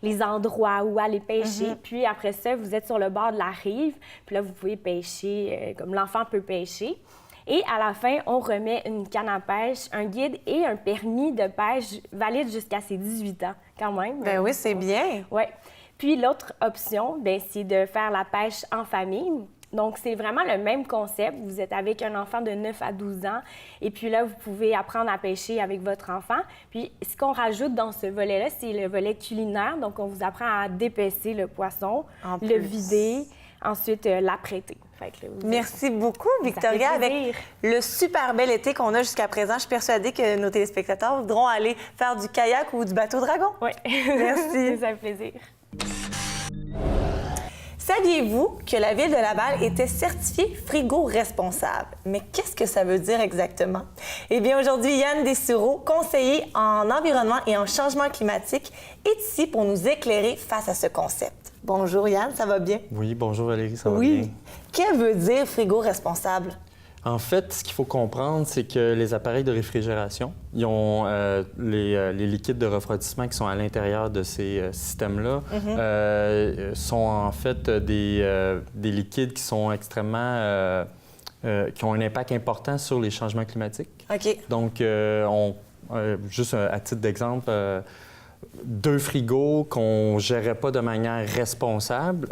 Speaker 5: les endroits où aller pêcher. Puis après ça, vous êtes sur le bord de la rive. Puis là, vous pouvez pêcher comme l'enfant peut pêcher. Et à la fin, on remet une canne à pêche, un guide et un permis de pêche valide jusqu'à ses 18 ans, quand même.
Speaker 1: Ben oui, c'est bien.
Speaker 5: Oui. Puis l'autre option, bien, c'est de faire la pêche en famille. Donc, c'est vraiment le même concept. Vous êtes avec un enfant de 9 à 12 ans et puis là, vous pouvez apprendre à pêcher avec votre enfant. Puis, ce qu'on rajoute dans ce volet-là, c'est le volet culinaire. Donc, on vous apprend à dépecer le poisson, le vider, ensuite l'apprêter.
Speaker 1: Merci beaucoup, Victoria. Avec le super bel été qu'on a jusqu'à présent, je suis persuadée que nos téléspectateurs voudront aller faire du kayak ou du bateau dragon.
Speaker 5: Oui.
Speaker 1: Merci.
Speaker 5: Ça fait plaisir.
Speaker 1: Saviez-vous que la Ville de Laval était certifiée frigo responsable? Mais qu'est-ce que ça veut dire exactement? Eh bien, aujourd'hui, Yann Dessureau, conseiller en environnement et en changement climatique, est ici pour nous éclairer face à ce concept. Bonjour Yann, ça va bien?
Speaker 6: Oui, bonjour Valérie, ça va bien?
Speaker 1: Que veut dire frigo responsable?
Speaker 6: En fait, ce qu'il faut comprendre, c'est que les appareils de réfrigération, ils ont les liquides de refroidissement qui sont à l'intérieur de ces systèmes-là, sont en fait des liquides qui sont extrêmement... qui ont un impact important sur les changements climatiques.
Speaker 1: OK.
Speaker 6: Donc, juste à titre d'exemple, 2 frigos qu'on ne gérait pas de manière responsable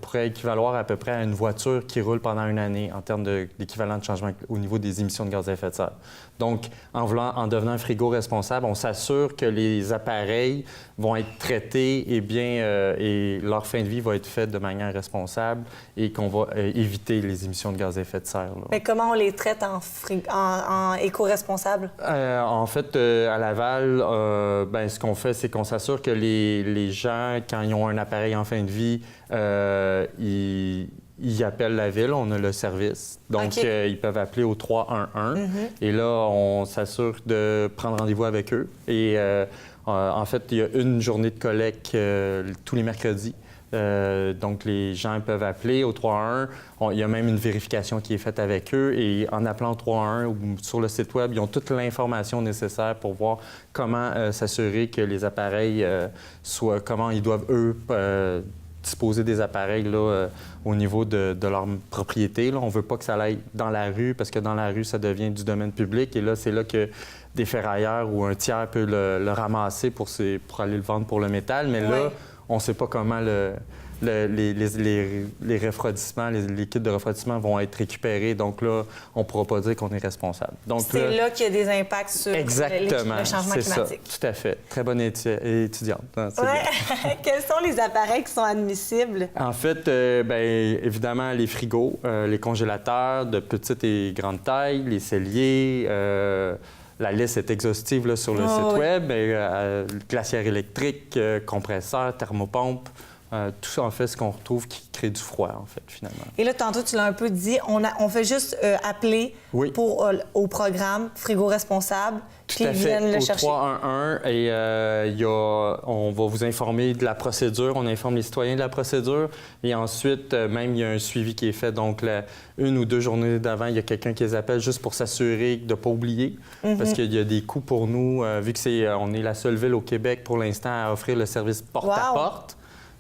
Speaker 6: pourrait équivaloir à peu près à une voiture qui roule pendant une année en termes d'équivalent de changement au niveau des émissions de gaz à effet de serre. Donc, en devenant un frigo responsable, on s'assure que les appareils vont être traités et leur fin de vie va être faite de manière responsable et qu'on va éviter les émissions de gaz à effet de serre. Là.
Speaker 1: Mais comment on les traite en éco-responsable?
Speaker 6: En fait, à Laval, ce qu'on fait, c'est qu'on s'assure que les gens, quand ils ont un appareil en fin de vie, ils appellent la ville, on a le service. Donc, ils peuvent appeler au 311. Et là, on s'assure de prendre rendez-vous avec eux. Et en fait, il y a une journée de collecte tous les mercredis. Donc, les gens peuvent appeler au 311. Il y a même une vérification qui est faite avec eux. Et en appelant au 311 ou sur le site Web, ils ont toute l'information nécessaire pour voir comment s'assurer que les appareils comment ils doivent, eux, disposer des appareils là, au niveau de leur propriété. Là. On ne veut pas que ça aille dans la rue, parce que dans la rue, ça devient du domaine public. Et là, c'est là que des ferrailleurs ou un tiers peut le ramasser pour aller le vendre pour le métal. Mais là, on ne sait pas comment les refroidissements, les liquides de refroidissement vont être récupérés. Donc là, on ne pourra pas dire qu'on est responsable. Donc
Speaker 1: c'est là qu'il y a des impacts sur le changement climatique.
Speaker 6: Ça, tout à fait. Très bonne étudiante.
Speaker 1: Quels sont les appareils qui sont admissibles?
Speaker 6: En fait, évidemment, les frigos, les congélateurs de petite et grande taille, les celliers. La liste est exhaustive là, sur le site Web. Glacière électrique, compresseur, thermopompe. Tout ça, en fait, ce qu'on retrouve qui crée du froid, en fait, finalement.
Speaker 1: Et là, tantôt, tu l'as un peu dit, on fait juste appeler au programme Frigo Responsable, puis ils viennent le chercher. Au 311, et on va vous informer de la procédure, on informe les citoyens de la procédure, et ensuite, même, il y a un suivi qui est fait. Donc, une ou 2 journées d'avant, il y a quelqu'un qui les appelle juste pour s'assurer de ne pas oublier, parce qu'il y a des coûts pour nous, vu que on est la seule ville au Québec, pour l'instant, à offrir le service porte-à-porte.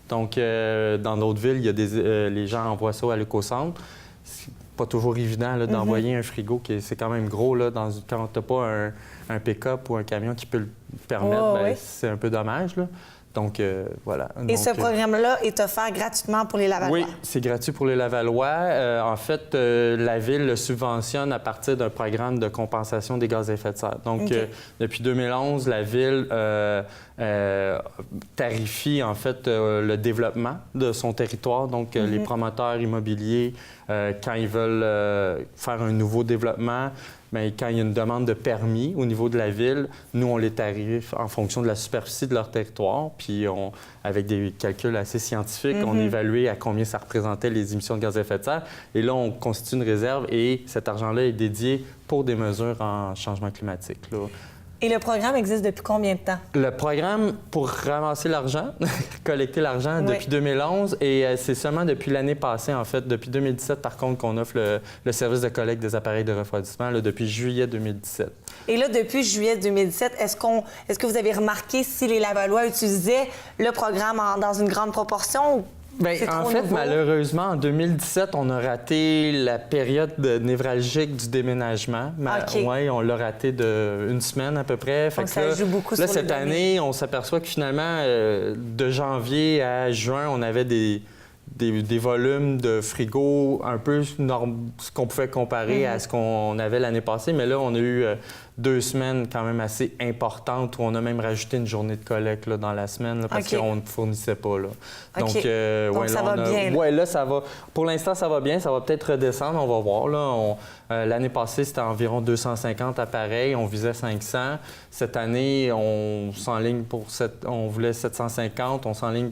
Speaker 1: Donc, dans d'autres villes, il y a les gens envoient ça à l'éco-centre. C'est pas toujours évident là, d'envoyer un frigo, c'est quand même gros. Là, quand tu n'as pas un pick-up ou un camion qui peut le permettre, c'est un peu dommage. Là. Donc, voilà. Et ce programme-là est offert gratuitement pour les Lavallois?
Speaker 6: Oui, c'est gratuit pour les Lavallois. En fait, la Ville le subventionne à partir d'un programme de compensation des gaz à effet de serre. Donc, depuis 2011, la Ville tarifie, en fait, le développement de son territoire. Donc, les promoteurs immobiliers, quand ils veulent faire un nouveau développement, bien, quand il y a une demande de permis au niveau de la Ville, nous, on les tarife en fonction de la superficie de leur territoire. Puis, avec des calculs assez scientifiques, on évalue à combien ça représentait les émissions de gaz à effet de serre. Et là, on constitue une réserve et cet argent-là est dédié pour des mesures en changement climatique. Là.
Speaker 1: Et le programme existe depuis combien de temps?
Speaker 6: Le programme pour ramasser l'argent, collecter l'argent depuis 2011, et c'est seulement depuis l'année passée, en fait, depuis 2017, par contre, qu'on offre le service de collecte des appareils de refroidissement, là, depuis juillet 2017.
Speaker 1: Et là, depuis juillet 2017, est-ce que vous avez remarqué si les Lavallois utilisaient le programme dans une grande proportion?
Speaker 6: Bien, en fait, malheureusement, en 2017, on a raté la période névralgique du déménagement. Oui, on l'a raté d'une semaine à peu près.
Speaker 1: Donc, ça joue beaucoup sur
Speaker 6: cette année, on s'aperçoit que finalement, de janvier à juin, on avait des volumes de frigo un peu ce qu'on pouvait comparer à ce qu'on avait l'année passée. Mais là, on a eu 2 semaines quand même assez importantes où on a même rajouté une journée de collecte là, dans la semaine là, parce qu'on ne fournissait pas. Là. Donc,
Speaker 1: ça va bien.
Speaker 6: Oui, là, ça va. Pour l'instant, ça va bien. Ça va peut-être redescendre. On va voir. Là. L'année passée, c'était environ 250 appareils. On visait 500. Cette année, on s'enligne on voulait 750. On s'enligne.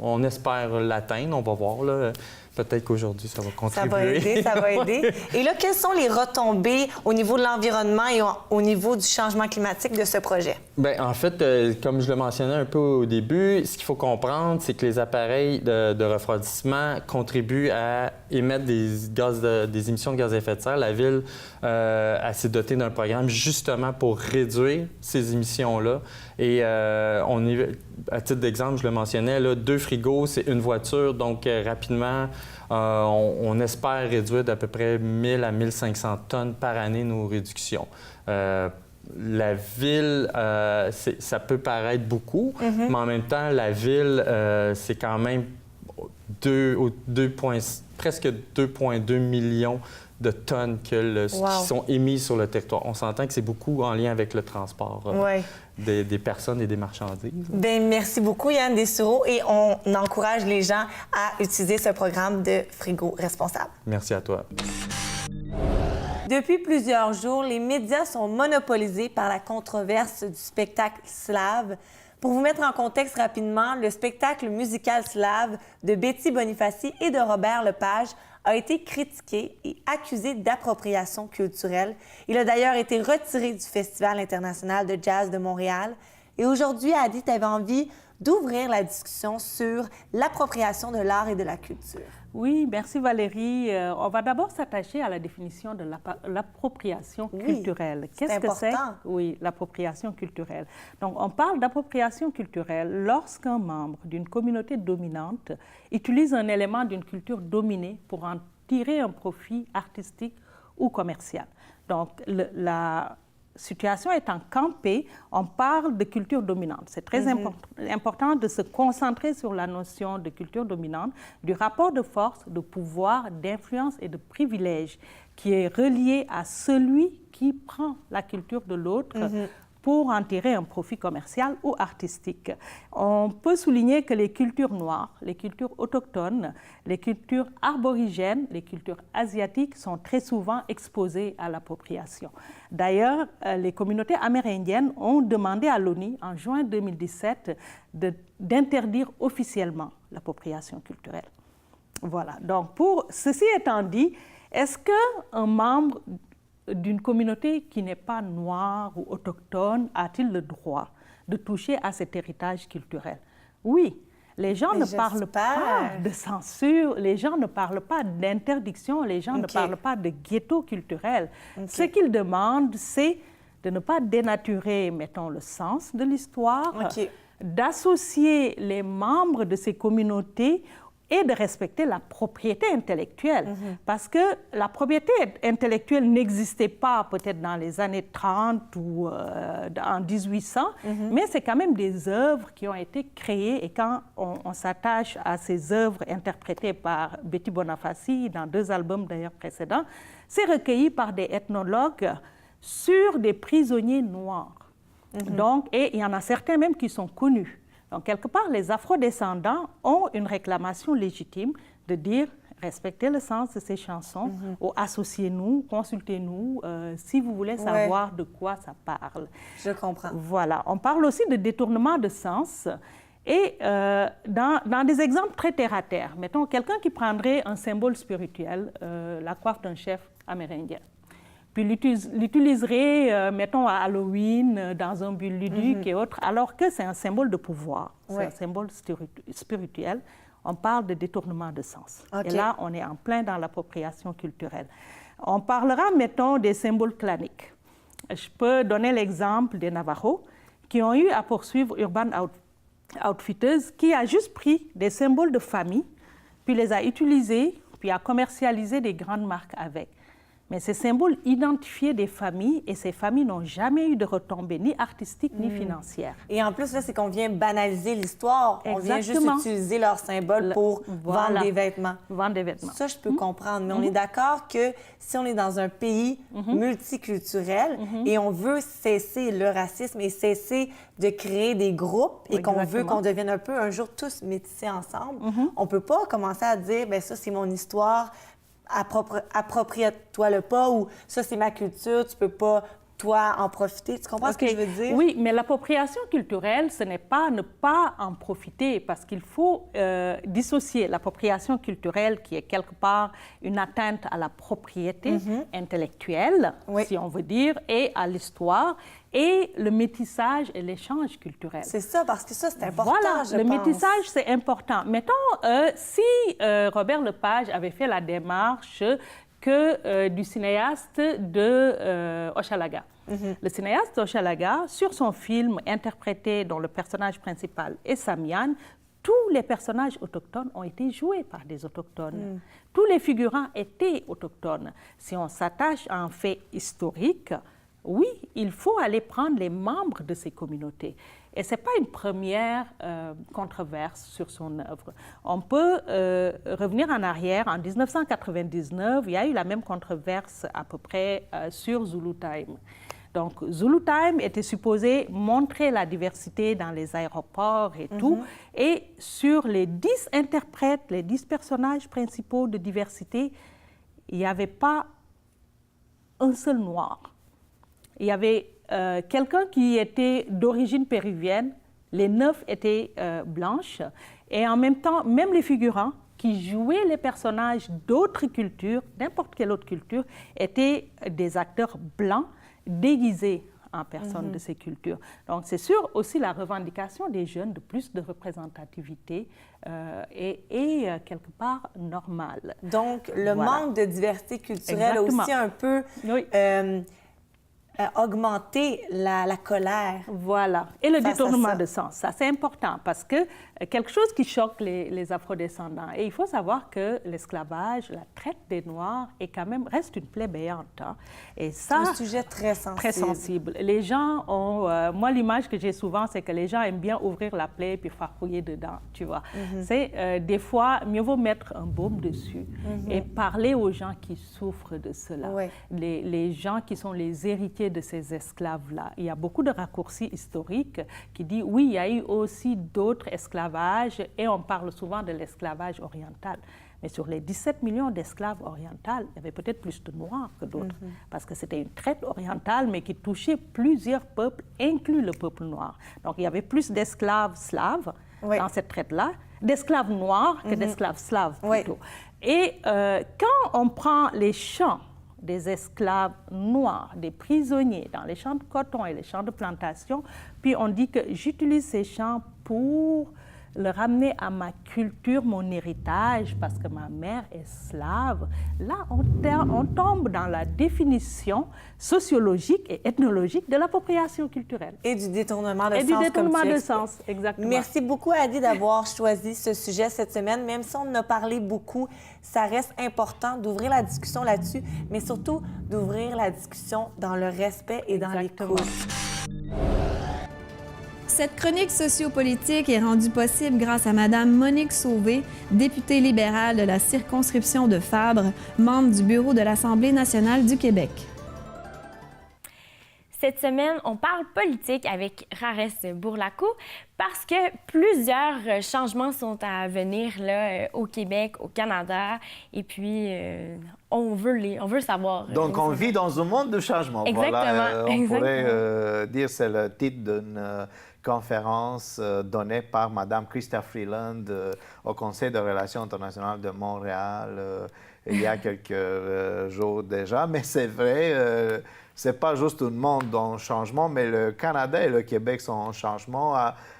Speaker 6: On espère l'atteindre, on va voir. Là. Peut-être qu'aujourd'hui, ça va contribuer.
Speaker 1: Ça va aider. Et là, quelles sont les retombées au niveau de l'environnement et au niveau du changement climatique de ce projet?
Speaker 6: Bien, en fait, comme je le mentionnais un peu au début, ce qu'il faut comprendre, c'est que les appareils de refroidissement contribuent à émettre des émissions de gaz à effet de serre. La Ville s'est dotée d'un programme justement pour réduire ces émissions-là. Et à titre d'exemple, je le mentionnais, là, 2 frigos, c'est une voiture. Donc, rapidement, on espère réduire d'à peu près 1000 à 1500 tonnes par année nos réductions. la ville, ça peut paraître beaucoup, mais en même temps, la ville, c'est quand même presque 2,2 millions de tonnes qui sont émises sur le territoire. On s'entend que c'est beaucoup en lien avec le transport des personnes et des marchandises.
Speaker 1: Bien, merci beaucoup, Yann Dessureau, et on encourage les gens à utiliser ce programme de frigo responsable.
Speaker 6: Merci à toi.
Speaker 1: Depuis plusieurs jours, les médias sont monopolisés par la controverse du spectacle slave. Pour vous mettre en contexte rapidement, le spectacle musical slave de Betty Bonifaci et de Robert Lepage a été critiqué et accusé d'appropriation culturelle. Il a d'ailleurs été retiré du Festival international de jazz de Montréal. Et aujourd'hui, Adi, tu avais envie d'ouvrir la discussion sur l'appropriation de l'art et de la culture.
Speaker 7: Oui, merci Valérie. On va d'abord s'attacher à la définition de l'appropriation culturelle. Qu'est-ce que c'est? Oui, l'appropriation culturelle. Donc, on parle d'appropriation culturelle lorsqu'un membre d'une communauté dominante utilise un élément d'une culture dominée pour en tirer un profit artistique ou commercial. Donc, la situation étant campée, on parle de culture dominante. C'est très important de se concentrer sur la notion de culture dominante, du rapport de force, de pouvoir, d'influence et de privilège qui est relié à celui qui prend la culture de l'autre pour en tirer un profit commercial ou artistique. On peut souligner que les cultures noires, les cultures autochtones, les cultures aborigènes, les cultures asiatiques sont très souvent exposées à l'appropriation. D'ailleurs, les communautés amérindiennes ont demandé à l'ONU en juin 2017 d'interdire officiellement l'appropriation culturelle. Voilà. Donc, ceci étant dit, est-ce qu'un membre d'une communauté qui n'est pas noire ou autochtone a-t-il le droit de toucher à cet héritage culturel? Oui. Les gens ne parlent pas de censure, les gens ne parlent pas d'interdiction, les gens ne parlent pas de ghetto culturel. Ce qu'ils demandent, c'est de ne pas dénaturer, mettons, le sens de l'histoire, d'associer les membres de ces communautés et de respecter la propriété intellectuelle. Parce que la propriété intellectuelle n'existait pas peut-être dans les années 30 ou en 1800, mais c'est quand même des œuvres qui ont été créées. Et quand on s'attache à ces œuvres interprétées par Betty Bonifaci, dans 2 albums d'ailleurs précédents, c'est recueilli par des ethnologues sur des prisonniers noirs. Donc, et il y en a certains même qui sont connus. Donc, quelque part, les afrodescendants ont une réclamation légitime de dire respectez le sens de ces chansons, ou associez-nous, consultez-nous, si vous voulez savoir de quoi ça parle.
Speaker 1: Je comprends.
Speaker 7: Voilà. On parle aussi de détournement de sens. Et dans des exemples très terre-à-terre, mettons quelqu'un qui prendrait un symbole spirituel, la coiffe d'un chef amérindien, puis l'utiliserait, mettons, à Halloween, dans un but ludique et autres, alors que c'est un symbole de pouvoir, c'est un symbole spirituel. On parle de détournement de sens. Et là, on est en plein dans l'appropriation culturelle. On parlera, mettons, des symboles claniques. Je peux donner l'exemple des Navajos qui ont eu à poursuivre Urban Outfitters, qui a juste pris des symboles de famille, puis les a utilisés, puis a commercialisé des grandes marques avec. Mais ces symboles identifiaient des familles et ces familles n'ont jamais eu de retombées ni artistiques ni financières.
Speaker 1: Et en plus, là, c'est qu'on vient banaliser l'histoire. On vient juste utiliser leurs symboles pour vendre des vêtements.
Speaker 7: Vendre des vêtements.
Speaker 1: Ça, je peux comprendre. Mais on est d'accord que si on est dans un pays multiculturel et on veut cesser le racisme et cesser de créer des groupes et qu'on veut qu'on devienne un peu un jour tous métissés ensemble, on ne peut pas commencer à dire, bien ça, c'est mon histoire, approprie-toi-le pas, ou ça, c'est ma culture, tu peux pas, toi, en profiter. Tu comprends ce que je veux dire?
Speaker 7: Oui, mais l'appropriation culturelle, ce n'est pas ne pas en profiter, parce qu'il faut dissocier l'appropriation culturelle, qui est quelque part une atteinte à la propriété intellectuelle, si on veut dire, et à l'histoire, et le métissage et l'échange culturel.
Speaker 1: C'est ça, parce que ça, c'est important,
Speaker 7: voilà, le métissage, c'est important. Mettons, si Robert Lepage avait fait la démarche du cinéaste de Hochelaga. Le cinéaste Hochelaga, sur son film interprété dont le personnage principal est Samian, tous les personnages autochtones ont été joués par des autochtones. Tous les figurants étaient autochtones. Si on s'attache à un fait historique, oui, il faut aller prendre les membres de ces communautés. Et ce n'est pas une première controverse sur son œuvre. On peut revenir en arrière. En 1999, il y a eu la même controverse à peu près sur Zulu Time. Donc, Zulu Time était supposé montrer la diversité dans les aéroports et tout. Et sur les 10 interprètes, les 10 personnages principaux de diversité, il n'y avait pas un seul noir. Il y avait quelqu'un qui était d'origine péruvienne, les 9 étaient blanches, et en même temps, même les figurants qui jouaient les personnages d'autres cultures, n'importe quelle autre culture, étaient des acteurs blancs déguisés en personnes de ces cultures. Donc, c'est sûr aussi la revendication des jeunes de plus de représentativité est quelque part normale.
Speaker 1: Donc, le manque de diversité culturelle a aussi un peu augmenté la colère.
Speaker 7: Voilà. Et le détournement de sens, ça c'est important parce que quelque chose qui choque les afrodescendants. Et il faut savoir que l'esclavage, la traite des Noirs est quand même, reste une plaie béante. Hein. Et ça,
Speaker 1: c'est un sujet très sensible.
Speaker 7: Très sensible. Les gens ont... moi, l'image que j'ai souvent, c'est que les gens aiment bien ouvrir la plaie puis farfouiller dedans, tu vois. C'est des fois, mieux vaut mettre un baume dessus et parler aux gens qui souffrent de cela. Les gens qui sont les héritiers de ces esclaves-là. Il y a beaucoup de raccourcis historiques qui disent, oui, il y a eu aussi d'autres esclavages et on parle souvent de l'esclavage oriental. Mais sur les 17 millions d'esclaves orientaux, il y avait peut-être plus de Noirs que d'autres, parce que c'était une traite orientale, mais qui touchait plusieurs peuples, inclus le peuple noir. Donc, il y avait plus d'esclaves slaves dans cette traite-là, d'esclaves noirs que d'esclaves slaves, plutôt. Et quand on prend les champs des esclaves noirs, des prisonniers dans les champs de coton et les champs de plantation, puis on dit que j'utilise ces champs pour le ramener à ma culture, mon héritage, parce que ma mère est slave. Là, on tombe dans la définition sociologique et ethnologique de l'appropriation culturelle.
Speaker 1: Et du détournement de
Speaker 7: sens.
Speaker 1: Et
Speaker 7: du détournement de sens, exactement.
Speaker 1: Merci beaucoup, Adi, d'avoir choisi ce sujet cette semaine. Même si on en a parlé beaucoup, ça reste important d'ouvrir la discussion là-dessus, mais surtout d'ouvrir la discussion dans le respect et dans l'écoute.
Speaker 8: Cette chronique sociopolitique est rendue possible grâce à Mme Monique Sauvé, députée libérale de la circonscription de Fabre, membre du bureau de l'Assemblée nationale du Québec.
Speaker 5: Cette semaine, on parle politique avec Rares Bourlacou parce que plusieurs changements sont à venir là, au Québec, au Canada, et puis on veut savoir.
Speaker 9: Donc, on vit dans un monde de changement.
Speaker 5: Exactement.
Speaker 9: Voilà, on pourrait dire que c'est le titre d'une conférence donnée par Mme Chrystia Freeland au Conseil de relations internationales de Montréal il y a quelques jours déjà. Mais c'est vrai, c'est pas juste un monde en changement, mais le Canada et le Québec sont en changement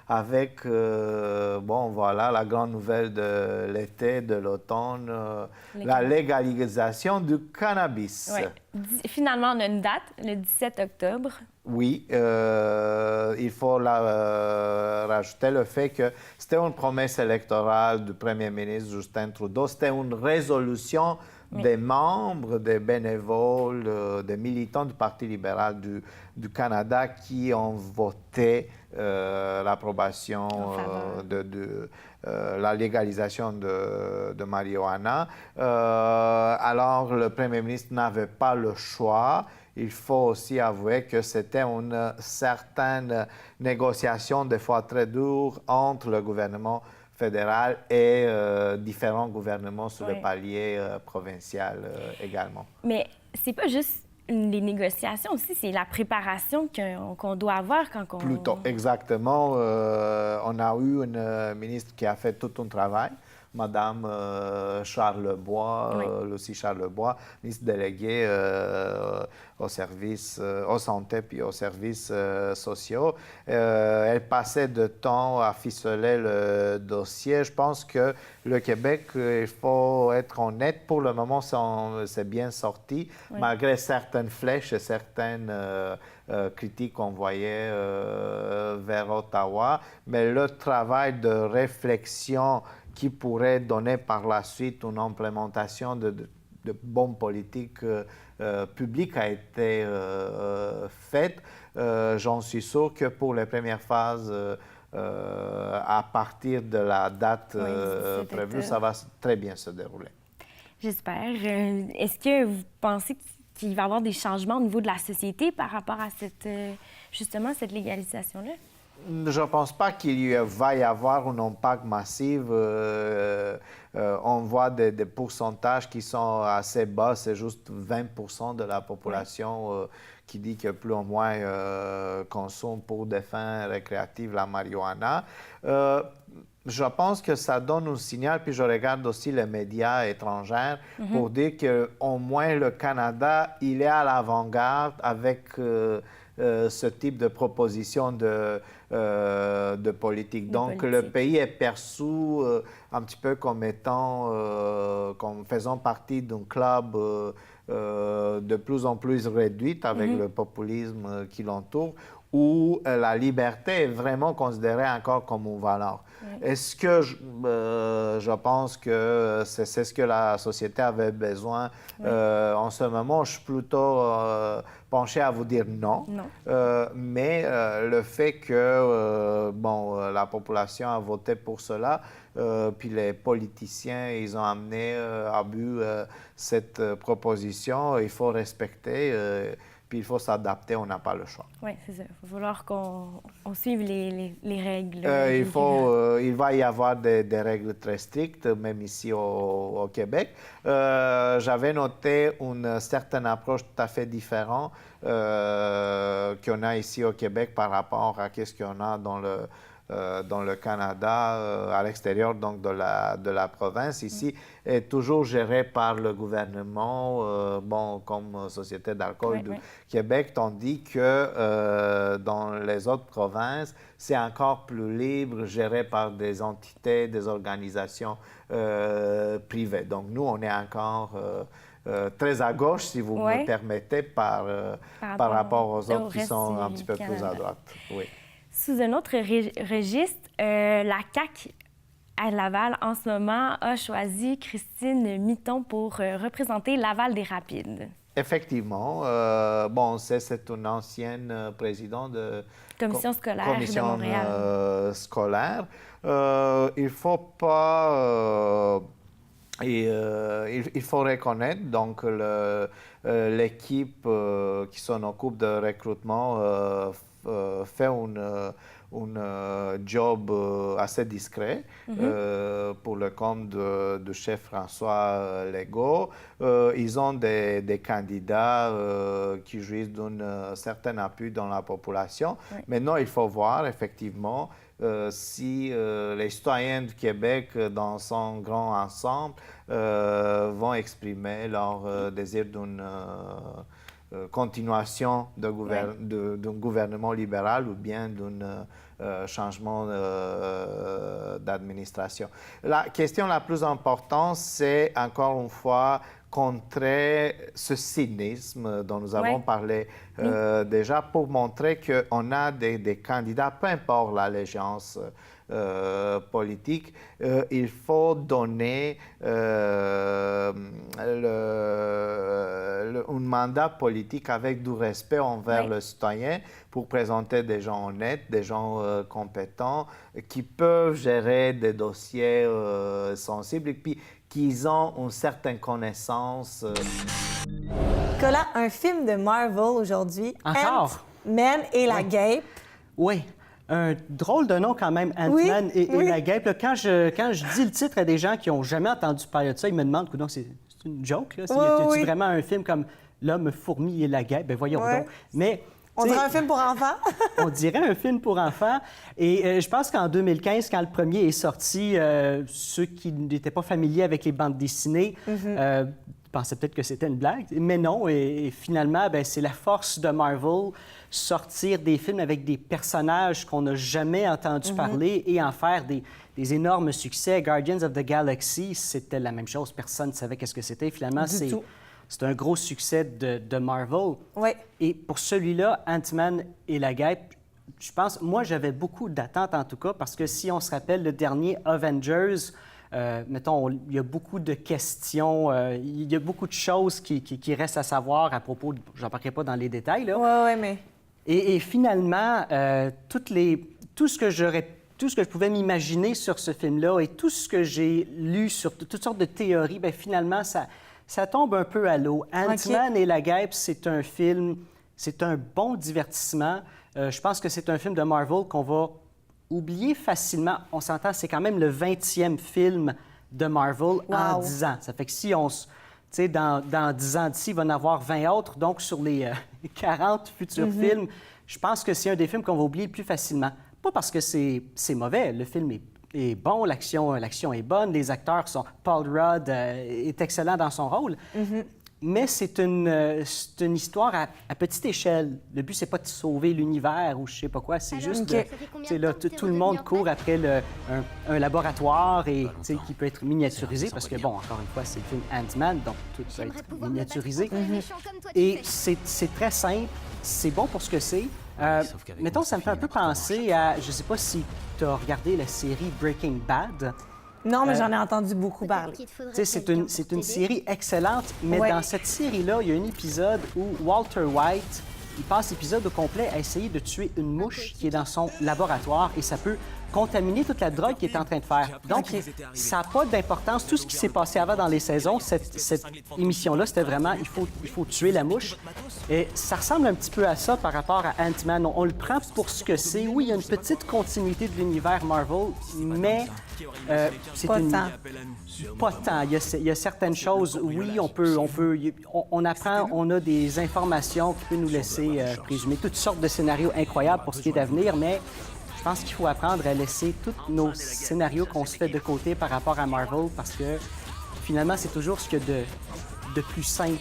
Speaker 9: avec, bon, voilà, la grande nouvelle de l'été, de l'automne, la légalisation du cannabis.
Speaker 5: Oui. Finalement, on a une date, le 17 octobre.
Speaker 9: Oui, il faut rajouter le fait que c'était une promesse électorale du premier ministre Justin Trudeau. C'était une résolution des membres, des bénévoles, des militants du Parti libéral du Canada qui ont voté l'approbation de la légalisation de marijuana. Alors, le premier ministre n'avait pas le choix. Il faut aussi avouer que c'était une certaine négociation, des fois très dure, entre le gouvernement fédéral et différents gouvernements sur le palier provincial également.
Speaker 5: Mais c'est pas juste les négociations aussi, c'est la préparation qu'on doit avoir quand on...
Speaker 9: Plutôt, exactement. On a eu une ministre qui a fait tout un travail. Madame Charlebois, Lucie Charlebois, ministre déléguée au service, aux santé puis aux services sociaux. Elle passait de temps à ficeler le dossier. Je pense que le Québec, il faut être honnête, pour le moment, c'est bien sorti, malgré certaines flèches et certaines critiques qu'on voyait vers Ottawa. Mais le travail de réflexion qui pourrait donner par la suite une implémentation bonne politique publique a été faite. J'en suis sûr que pour les premières phases, à partir de la date prévue, ça va très bien se dérouler.
Speaker 5: J'espère. Est-ce que vous pensez qu'il va y avoir des changements au niveau de la société par rapport à justement cette légalisation-là?
Speaker 9: Je ne pense pas qu'il va y avoir un impact massif. On voit des pourcentages qui sont assez bas. C'est juste 20% de la population qui dit que plus ou moins consomme pour des fins récréatives la marijuana. Je pense que ça donne un signal, puis je regarde aussi les médias étrangers pour dire qu'au moins le Canada, il est à l'avant-garde avec ce type de proposition de politique. Donc, le pays est perçu un petit peu comme étant, comme faisant partie d'un club de plus en plus réduit avec le populisme qui l'entoure, où la liberté est vraiment considérée encore comme une valeur. Est-ce que je pense que c'est ce que la société avait besoin en ce moment? Je suis plutôt penché à vous dire non. Mais le fait que la population a voté pour cela, puis les politiciens, ils ont amené à but cette proposition, il faut respecter. Puis il faut s'adapter, on n'a pas le choix.
Speaker 5: Oui, c'est ça. Il va falloir qu'on suive les règles.
Speaker 9: Il va y avoir des règles très strictes, même ici au Québec. J'avais noté une certaine approche tout à fait différente qu'on a ici au Québec par rapport à ce qu'on a dans le Canada, à l'extérieur donc de la province. Ici, est toujours géré par le gouvernement, comme Société d'alcool du Québec, tandis que dans les autres provinces, c'est encore plus libre, géré par des entités, des organisations privées. Donc, nous, on est encore très à gauche, si vous me permettez, par rapport aux autres qui sont un petit peu plus à droite. Oui.
Speaker 5: Sous un autre registre, la CAQ à Laval, en ce moment, a choisi Christine Mitton pour représenter Laval des Rapides.
Speaker 9: Effectivement. C'est une ancienne présidente de
Speaker 5: Commission scolaire de Montréal.
Speaker 9: Scolaire. Il ne faut pas... il faut reconnaître, donc, l'équipe qui s'en occupe de recrutement fait un job assez discret pour le compte du chef François Legault. Ils ont des candidats qui jouissent d'un certain appui dans la population. Maintenant, il faut voir effectivement si les citoyens du Québec, dans son grand ensemble, vont exprimer leur désir d'une continuation d'un gouvernement libéral ou bien d'un changement d'administration. La question la plus importante, c'est encore une fois contrer ce cynisme dont nous avons parlé déjà, pour montrer qu'on a des candidats, peu importe l'allégeance politique, il faut donner un mandat politique avec du respect envers le citoyen pour présenter des gens honnêtes, des gens compétents, qui peuvent gérer des dossiers sensibles et puis qu'ils ont une certaine connaissance.
Speaker 1: Nicolas, un film de Marvel aujourd'hui.
Speaker 10: Encore?
Speaker 1: Ant-Man et la guêpe.
Speaker 10: Oui. Un drôle de nom quand même, Ant-Man et la guêpe. Là, quand je dis le titre à des gens qui n'ont jamais entendu parler de ça, ils me demandent, c'est une joke, là? C'est vraiment un film comme L'homme fourmi et la guêpe? Ben voyons donc. Mais
Speaker 1: on dirait un film pour enfants?
Speaker 10: On dirait un film pour enfants. Et je pense qu'en 2015, quand le premier est sorti, ceux qui n'étaient pas familiers avec les bandes dessinées pensaient peut-être que c'était une blague. Mais non, et finalement, c'est la force de Marvel, sortir des films avec des personnages qu'on n'a jamais entendu parler et en faire des énormes succès. Guardians of the Galaxy, c'était la même chose. Personne ne savait qu'est-ce que c'était. Finalement, c'est un gros succès de Marvel.
Speaker 1: Oui.
Speaker 10: Et pour celui-là, Ant-Man et la guêpe, je pense, moi, j'avais beaucoup d'attentes en tout cas, parce que si on se rappelle, le dernier Avengers, Mettons, il y a beaucoup de questions, il y a beaucoup de choses qui restent à savoir à propos de... Je n'embarquerai pas dans les détails, là.
Speaker 1: Oui, mais...
Speaker 10: Et finalement, tout ce que je pouvais m'imaginer sur ce film-là et tout ce que j'ai lu sur toutes sortes de théories, bien, finalement, ça tombe un peu à l'eau. Ant-Man et la guêpe, c'est un film, c'est un bon divertissement. Je pense que c'est un film de Marvel qu'on va oublier facilement. On s'entend, c'est quand même le 20e film de Marvel en 10 ans. Ça fait que si on se... Tu sais, dans 10 ans d'ici, il va y en avoir 20 autres. Donc, sur les 40 futurs films, je pense que c'est un des films qu'on va oublier le plus facilement. Pas parce que c'est mauvais. Le film est bon, l'action est bonne, les acteurs sont... Paul Rudd est excellent dans son rôle. Mais c'est une histoire à petite échelle. Le but, c'est pas de sauver l'univers ou je sais pas quoi. C'est juste que là, tout le monde court après un laboratoire et qui peut être miniaturisé parce que, bon, encore une fois, c'est le film Ant-Man, donc tout peut être miniaturisé. Et c'est très simple. C'est bon pour ce que c'est. Mettons, ça me fait un peu penser à... Je sais pas si tu as regardé la série Breaking Bad.
Speaker 1: Non, mais j'en ai entendu beaucoup parler.
Speaker 10: C'est une série excellente, mais dans cette série-là, il y a un épisode où Walter White, il passe l'épisode au complet à essayer de tuer une mouche qui est dans son laboratoire et ça peut contaminer toute la drogue qu'il est en train de faire. Donc, ça n'a pas d'importance. Tout ce qui s'est passé avant dans les saisons, cette émission-là, c'était vraiment il faut tuer la mouche. Et ça ressemble un petit peu à ça par rapport à Ant-Man. On le prend pour ce que c'est. Oui, il y a une petite continuité de l'univers Marvel, mais c'est
Speaker 1: pas tant.
Speaker 10: Pas tant. Il y a certaines choses, oui, on apprend, on a des informations qui peuvent nous laisser présumer toutes sortes de scénarios incroyables pour ce qui est d'avenir, mais je pense qu'il faut apprendre à laisser tous nos scénarios qu'on se fait de côté par rapport à Marvel parce que finalement, c'est toujours ce qu'il y a de plus simple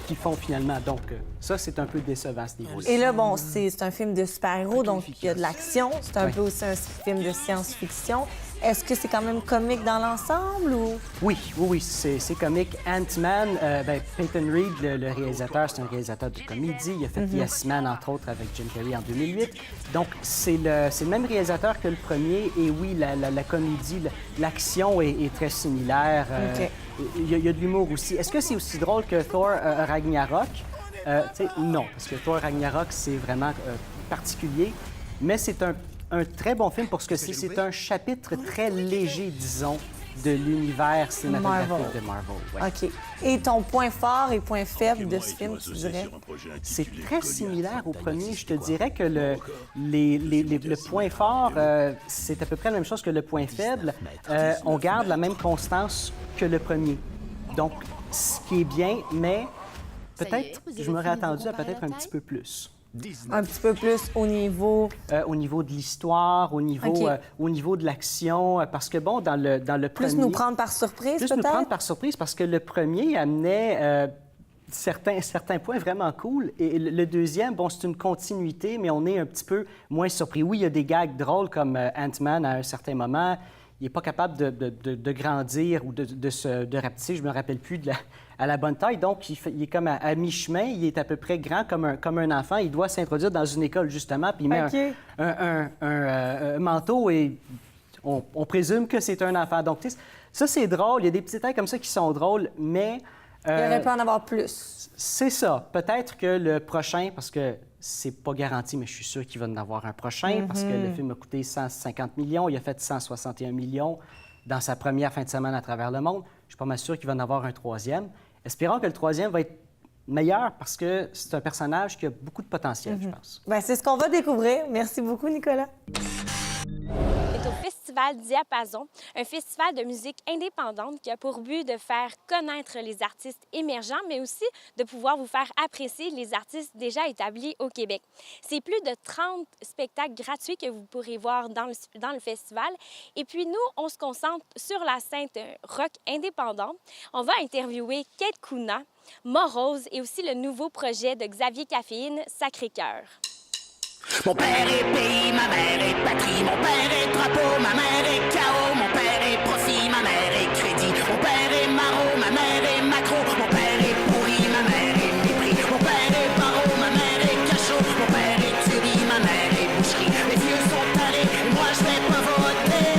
Speaker 10: qu'ils font finalement. Donc, ça, c'est un peu décevant à ce niveau-là.
Speaker 1: Et là, bon, c'est un film de super-héros, donc il y a de l'action. C'est un peu aussi un film de science-fiction. Est-ce que c'est quand même comique dans l'ensemble ou...
Speaker 10: Oui, c'est comique. Ant-Man, Peyton Reed, le réalisateur, c'est un réalisateur de comédie. Il a fait Yes Man, entre autres, avec Jim Carrey en 2008. Donc, c'est le même réalisateur que le premier. Et oui, la comédie, l'action est très similaire. Il y a de l'humour aussi. Est-ce que c'est aussi drôle que Thor Ragnarok? Non, parce que Thor Ragnarok, c'est vraiment particulier. Mais c'est un très bon film parce que c'est un chapitre très léger, disons, de l'univers cinématographique de Marvel.
Speaker 1: OK. Et ton point fort et point faible de ce film, tu dirais?
Speaker 10: C'est très similaire au premier. Je te dirais que le point fort, c'est à peu près la même chose que le point faible. On garde la même constance que le premier. Donc, ce qui est bien, mais peut-être, je m'aurais attendu à peut-être un petit peu plus.
Speaker 1: Un petit peu plus au niveau...
Speaker 10: Au niveau de l'histoire, au niveau de l'action, parce que, bon, dans le premier...
Speaker 1: Plus nous prendre par surprise, peut-être?
Speaker 10: Plus nous prendre par surprise, parce que le premier amenait certains points vraiment cool, et le deuxième, bon, c'est une continuité, mais on est un petit peu moins surpris. Oui, il y a des gags drôles, comme Ant-Man, à un certain moment, il n'est pas capable de grandir ou de rapetisser, je ne me rappelle plus, à la bonne taille. Donc, il est comme à mi-chemin. Il est à peu près grand comme un enfant. Il doit s'introduire dans une école, justement, puis il met un manteau et on présume que c'est un enfant. Donc, ça, c'est drôle. Il y a des petits détails comme ça qui sont drôles, mais...
Speaker 1: il aurait pu en avoir plus.
Speaker 10: C'est ça. Peut-être que le prochain, parce que c'est pas garanti, mais je suis sûr qu'il va en avoir un prochain, parce que le film a coûté 150 millions. Il a fait 161 millions dans sa première fin de semaine à travers le monde. Je suis pas mal sûr qu'il va en avoir un troisième. Espérons que le troisième va être meilleur parce que c'est un personnage qui a beaucoup de potentiel, je pense.
Speaker 1: Bien, c'est ce qu'on va découvrir. Merci beaucoup, Nicolas.
Speaker 5: Est au Festival Diapason, un festival de musique indépendante qui a pour but de faire connaître les artistes émergents, mais aussi de pouvoir vous faire apprécier les artistes déjà établis au Québec. C'est plus de 30 spectacles gratuits que vous pourrez voir dans le festival. Et puis nous, on se concentre sur la scène rock indépendante. On va interviewer Kate Kuna, Morose et aussi le nouveau projet de Xavier Caféine, Sacré-Cœur.
Speaker 11: Mon père est pays, ma mère est patrie. Mon père est drapeau, ma mère est chaos. Mon père est profit, ma mère est crédit. Mon père est maraud, ma mère est macro. Mon père est pourri, ma mère est mépris. Mon père est barreau, ma mère est cachot. Mon père est tuerie, ma mère est boucherie. Les vieux sont tarés, et moi je vais pas voter.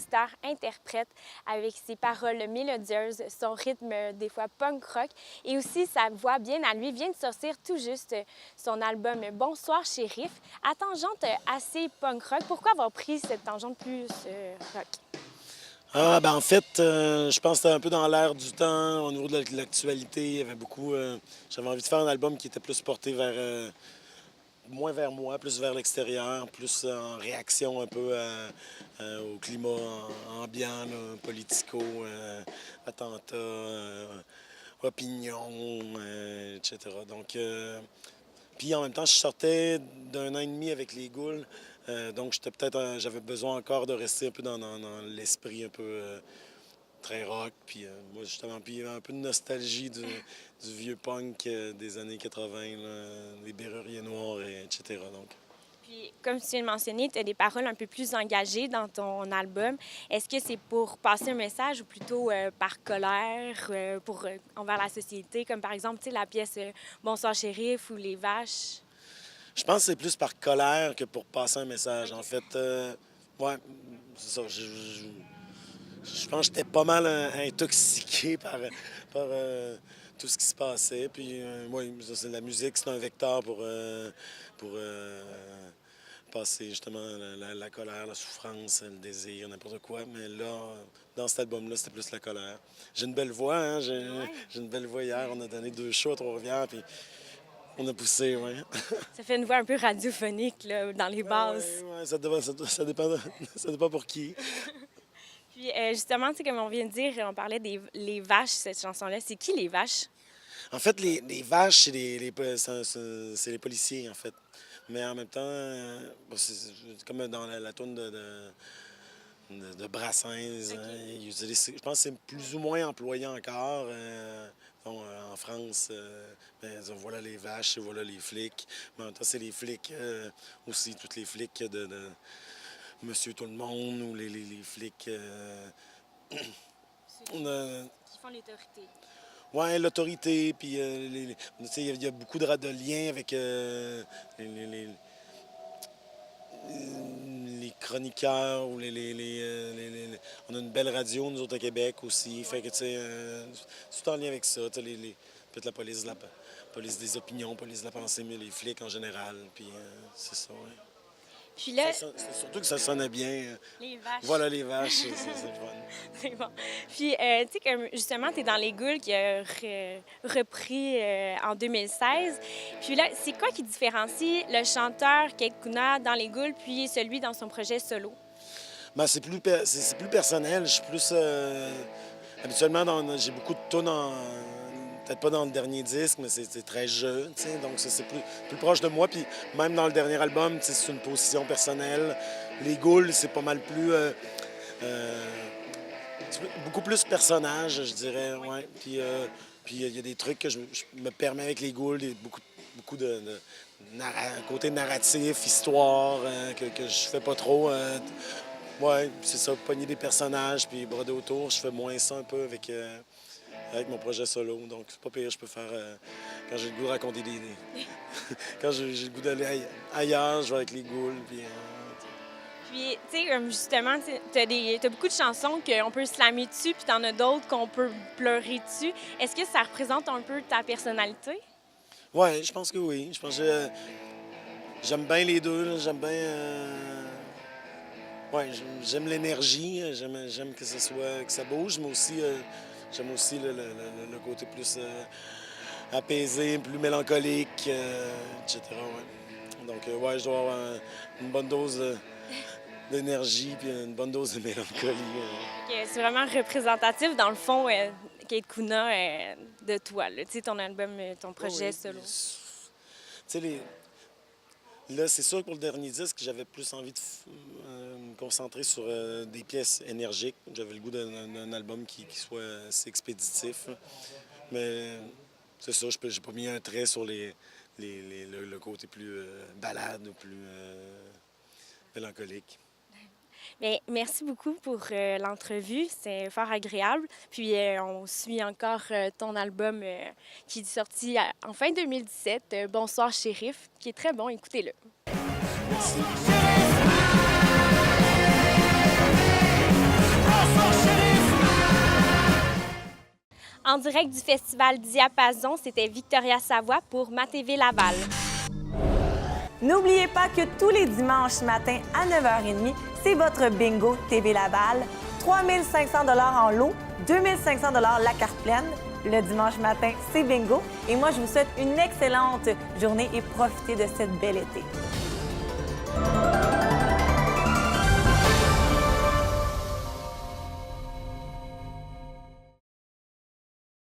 Speaker 5: compositeur-interprète avec ses paroles mélodieuses, son rythme des fois punk rock et aussi sa voix bien à lui. Vient de sortir tout juste son album Bonsoir Shérif, à tangente assez punk rock. Pourquoi avoir pris cette tangente plus rock?
Speaker 12: En fait, je pense que c'était un peu dans l'air du temps, au niveau de l'actualité. Il y avait beaucoup... j'avais envie de faire un album qui était plus porté vers... moins vers moi, plus vers l'extérieur, plus en réaction un peu au climat ambiant, là, politico, attentats, opinions, etc. Donc, puis en même temps, je sortais d'un an et demi avec les Goules. Donc, j'avais besoin encore de rester un peu dans l'esprit un peu très rock. Puis moi, justement, puis un peu de nostalgie du vieux punk des années 80, là, les Béruriers Noirs, etc. Donc.
Speaker 5: Puis, comme tu viens de mentionner, tu as des paroles un peu plus engagées dans ton album. Est-ce que c'est pour passer un message ou plutôt par colère envers la société, comme par exemple la pièce Bonsoir Shérif ou Les Vaches?
Speaker 12: Je pense que c'est plus par colère que pour passer un message. En fait, ouais, c'est ça. Je pense que j'étais pas mal intoxiqué par tout ce qui se passait. Puis, oui, la musique, c'est un vecteur pour passer justement la colère, la souffrance, le désir, n'importe quoi. Mais là, dans cet album-là, c'était plus la colère. J'ai une belle voix, hein? J'ai une belle voix hier. On a donné 2 shows à Trois-Rivières, puis on a poussé, oui.
Speaker 5: Ça fait une voix un peu radiophonique, là, dans les basses.
Speaker 12: Oui, ça dépend pour qui.
Speaker 5: Puis, justement, comme on vient de dire, on parlait des Les Vaches, cette chanson-là. C'est qui, Les Vaches?
Speaker 12: En fait, les vaches, c'est les policiers, en fait. Mais en même temps, c'est comme dans la tourne de Brassens. Okay. Je pense que c'est plus ou moins employé encore. En France, voilà les vaches et voilà les flics. Mais en même temps, c'est les flics aussi, toutes les flics de Monsieur Tout-le-Monde ou les flics... qui
Speaker 5: font l'autorité.
Speaker 12: Oui, l'autorité, puis il y a beaucoup de liens avec les chroniqueurs ou on a une belle radio, nous autres, à Québec aussi. Fait que, tu sais, c'est tout en lien avec ça. Peut-être la police des opinions, police de la pensée, mais les flics en général. Puis c'est ça, oui.
Speaker 5: Puis là...
Speaker 12: C'est surtout que ça sonnait bien.
Speaker 5: Les vaches.
Speaker 12: Voilà les vaches, c'est fun.
Speaker 5: C'est bon. Puis, tu sais, comme justement, tu es dans Les Goules qui a repris en 2016. Puis là, c'est quoi qui différencie le chanteur Keith Kuna dans Les Goules puis celui dans son projet solo?
Speaker 12: Bien, c'est plus personnel. Je suis plus... habituellement, j'ai beaucoup de tunes peut-être pas dans le dernier disque, mais c'est très jeune, tu sais, donc c'est plus proche de moi. Puis même dans le dernier album, c'est une position personnelle. Les Goules, c'est pas mal plus... beaucoup plus personnage, je dirais, ouais. Puis il y a des trucs que je me permets avec les Goules, beaucoup de côté narratif, histoire, que je fais pas trop. Ouais, c'est ça, pogner des personnages puis broder autour. Je fais moins ça un peu avec mon projet solo. Donc, c'est pas pire, je peux faire... quand j'ai le goût de raconter des... quand j'ai le goût d'aller ailleurs, je vais avec les Goules, puis...
Speaker 5: Puis, tu sais, comme justement, t'as beaucoup de chansons qu'on peut slammer dessus, puis t'en as d'autres qu'on peut pleurer dessus. Est-ce que ça représente un peu ta personnalité?
Speaker 12: Oui, je pense que oui. Je pense que j'aime bien les deux, là. J'aime bien... Oui, j'aime l'énergie, j'aime que ça bouge, mais aussi... J'aime aussi le côté plus apaisé, plus mélancolique, etc. Ouais. Donc, ouais, je dois avoir une bonne dose d'énergie puis une bonne dose de mélancolie.
Speaker 5: C'est vraiment représentatif, dans le fond, Keith Kuna, de toi. Tu sais, ton album, ton projet solo.
Speaker 12: Tu sais, là, c'est sûr que pour le dernier disque, j'avais plus envie de me concentrer sur des pièces énergiques. J'avais le goût d'un album qui soit assez expéditif. Mais c'est ça, j'ai pas mis un trait sur le côté plus balade ou plus mélancolique.
Speaker 5: Bien, merci beaucoup pour l'entrevue. C'est fort agréable. Puis, on suit encore ton album qui est sorti en fin 2017, Bonsoir Shérif, qui est très bon. Écoutez-le. Merci.
Speaker 11: son shérif.
Speaker 5: En direct du festival Diapason, c'était Victoria Savoie pour MaTV Laval.
Speaker 1: N'oubliez pas que tous les dimanches matin à 9h30, c'est votre bingo TV Laval. 3 500 $ en lot, 2 500 $ la carte pleine. Le dimanche matin, c'est bingo. Et moi, je vous souhaite une excellente journée et profitez de cette belle été.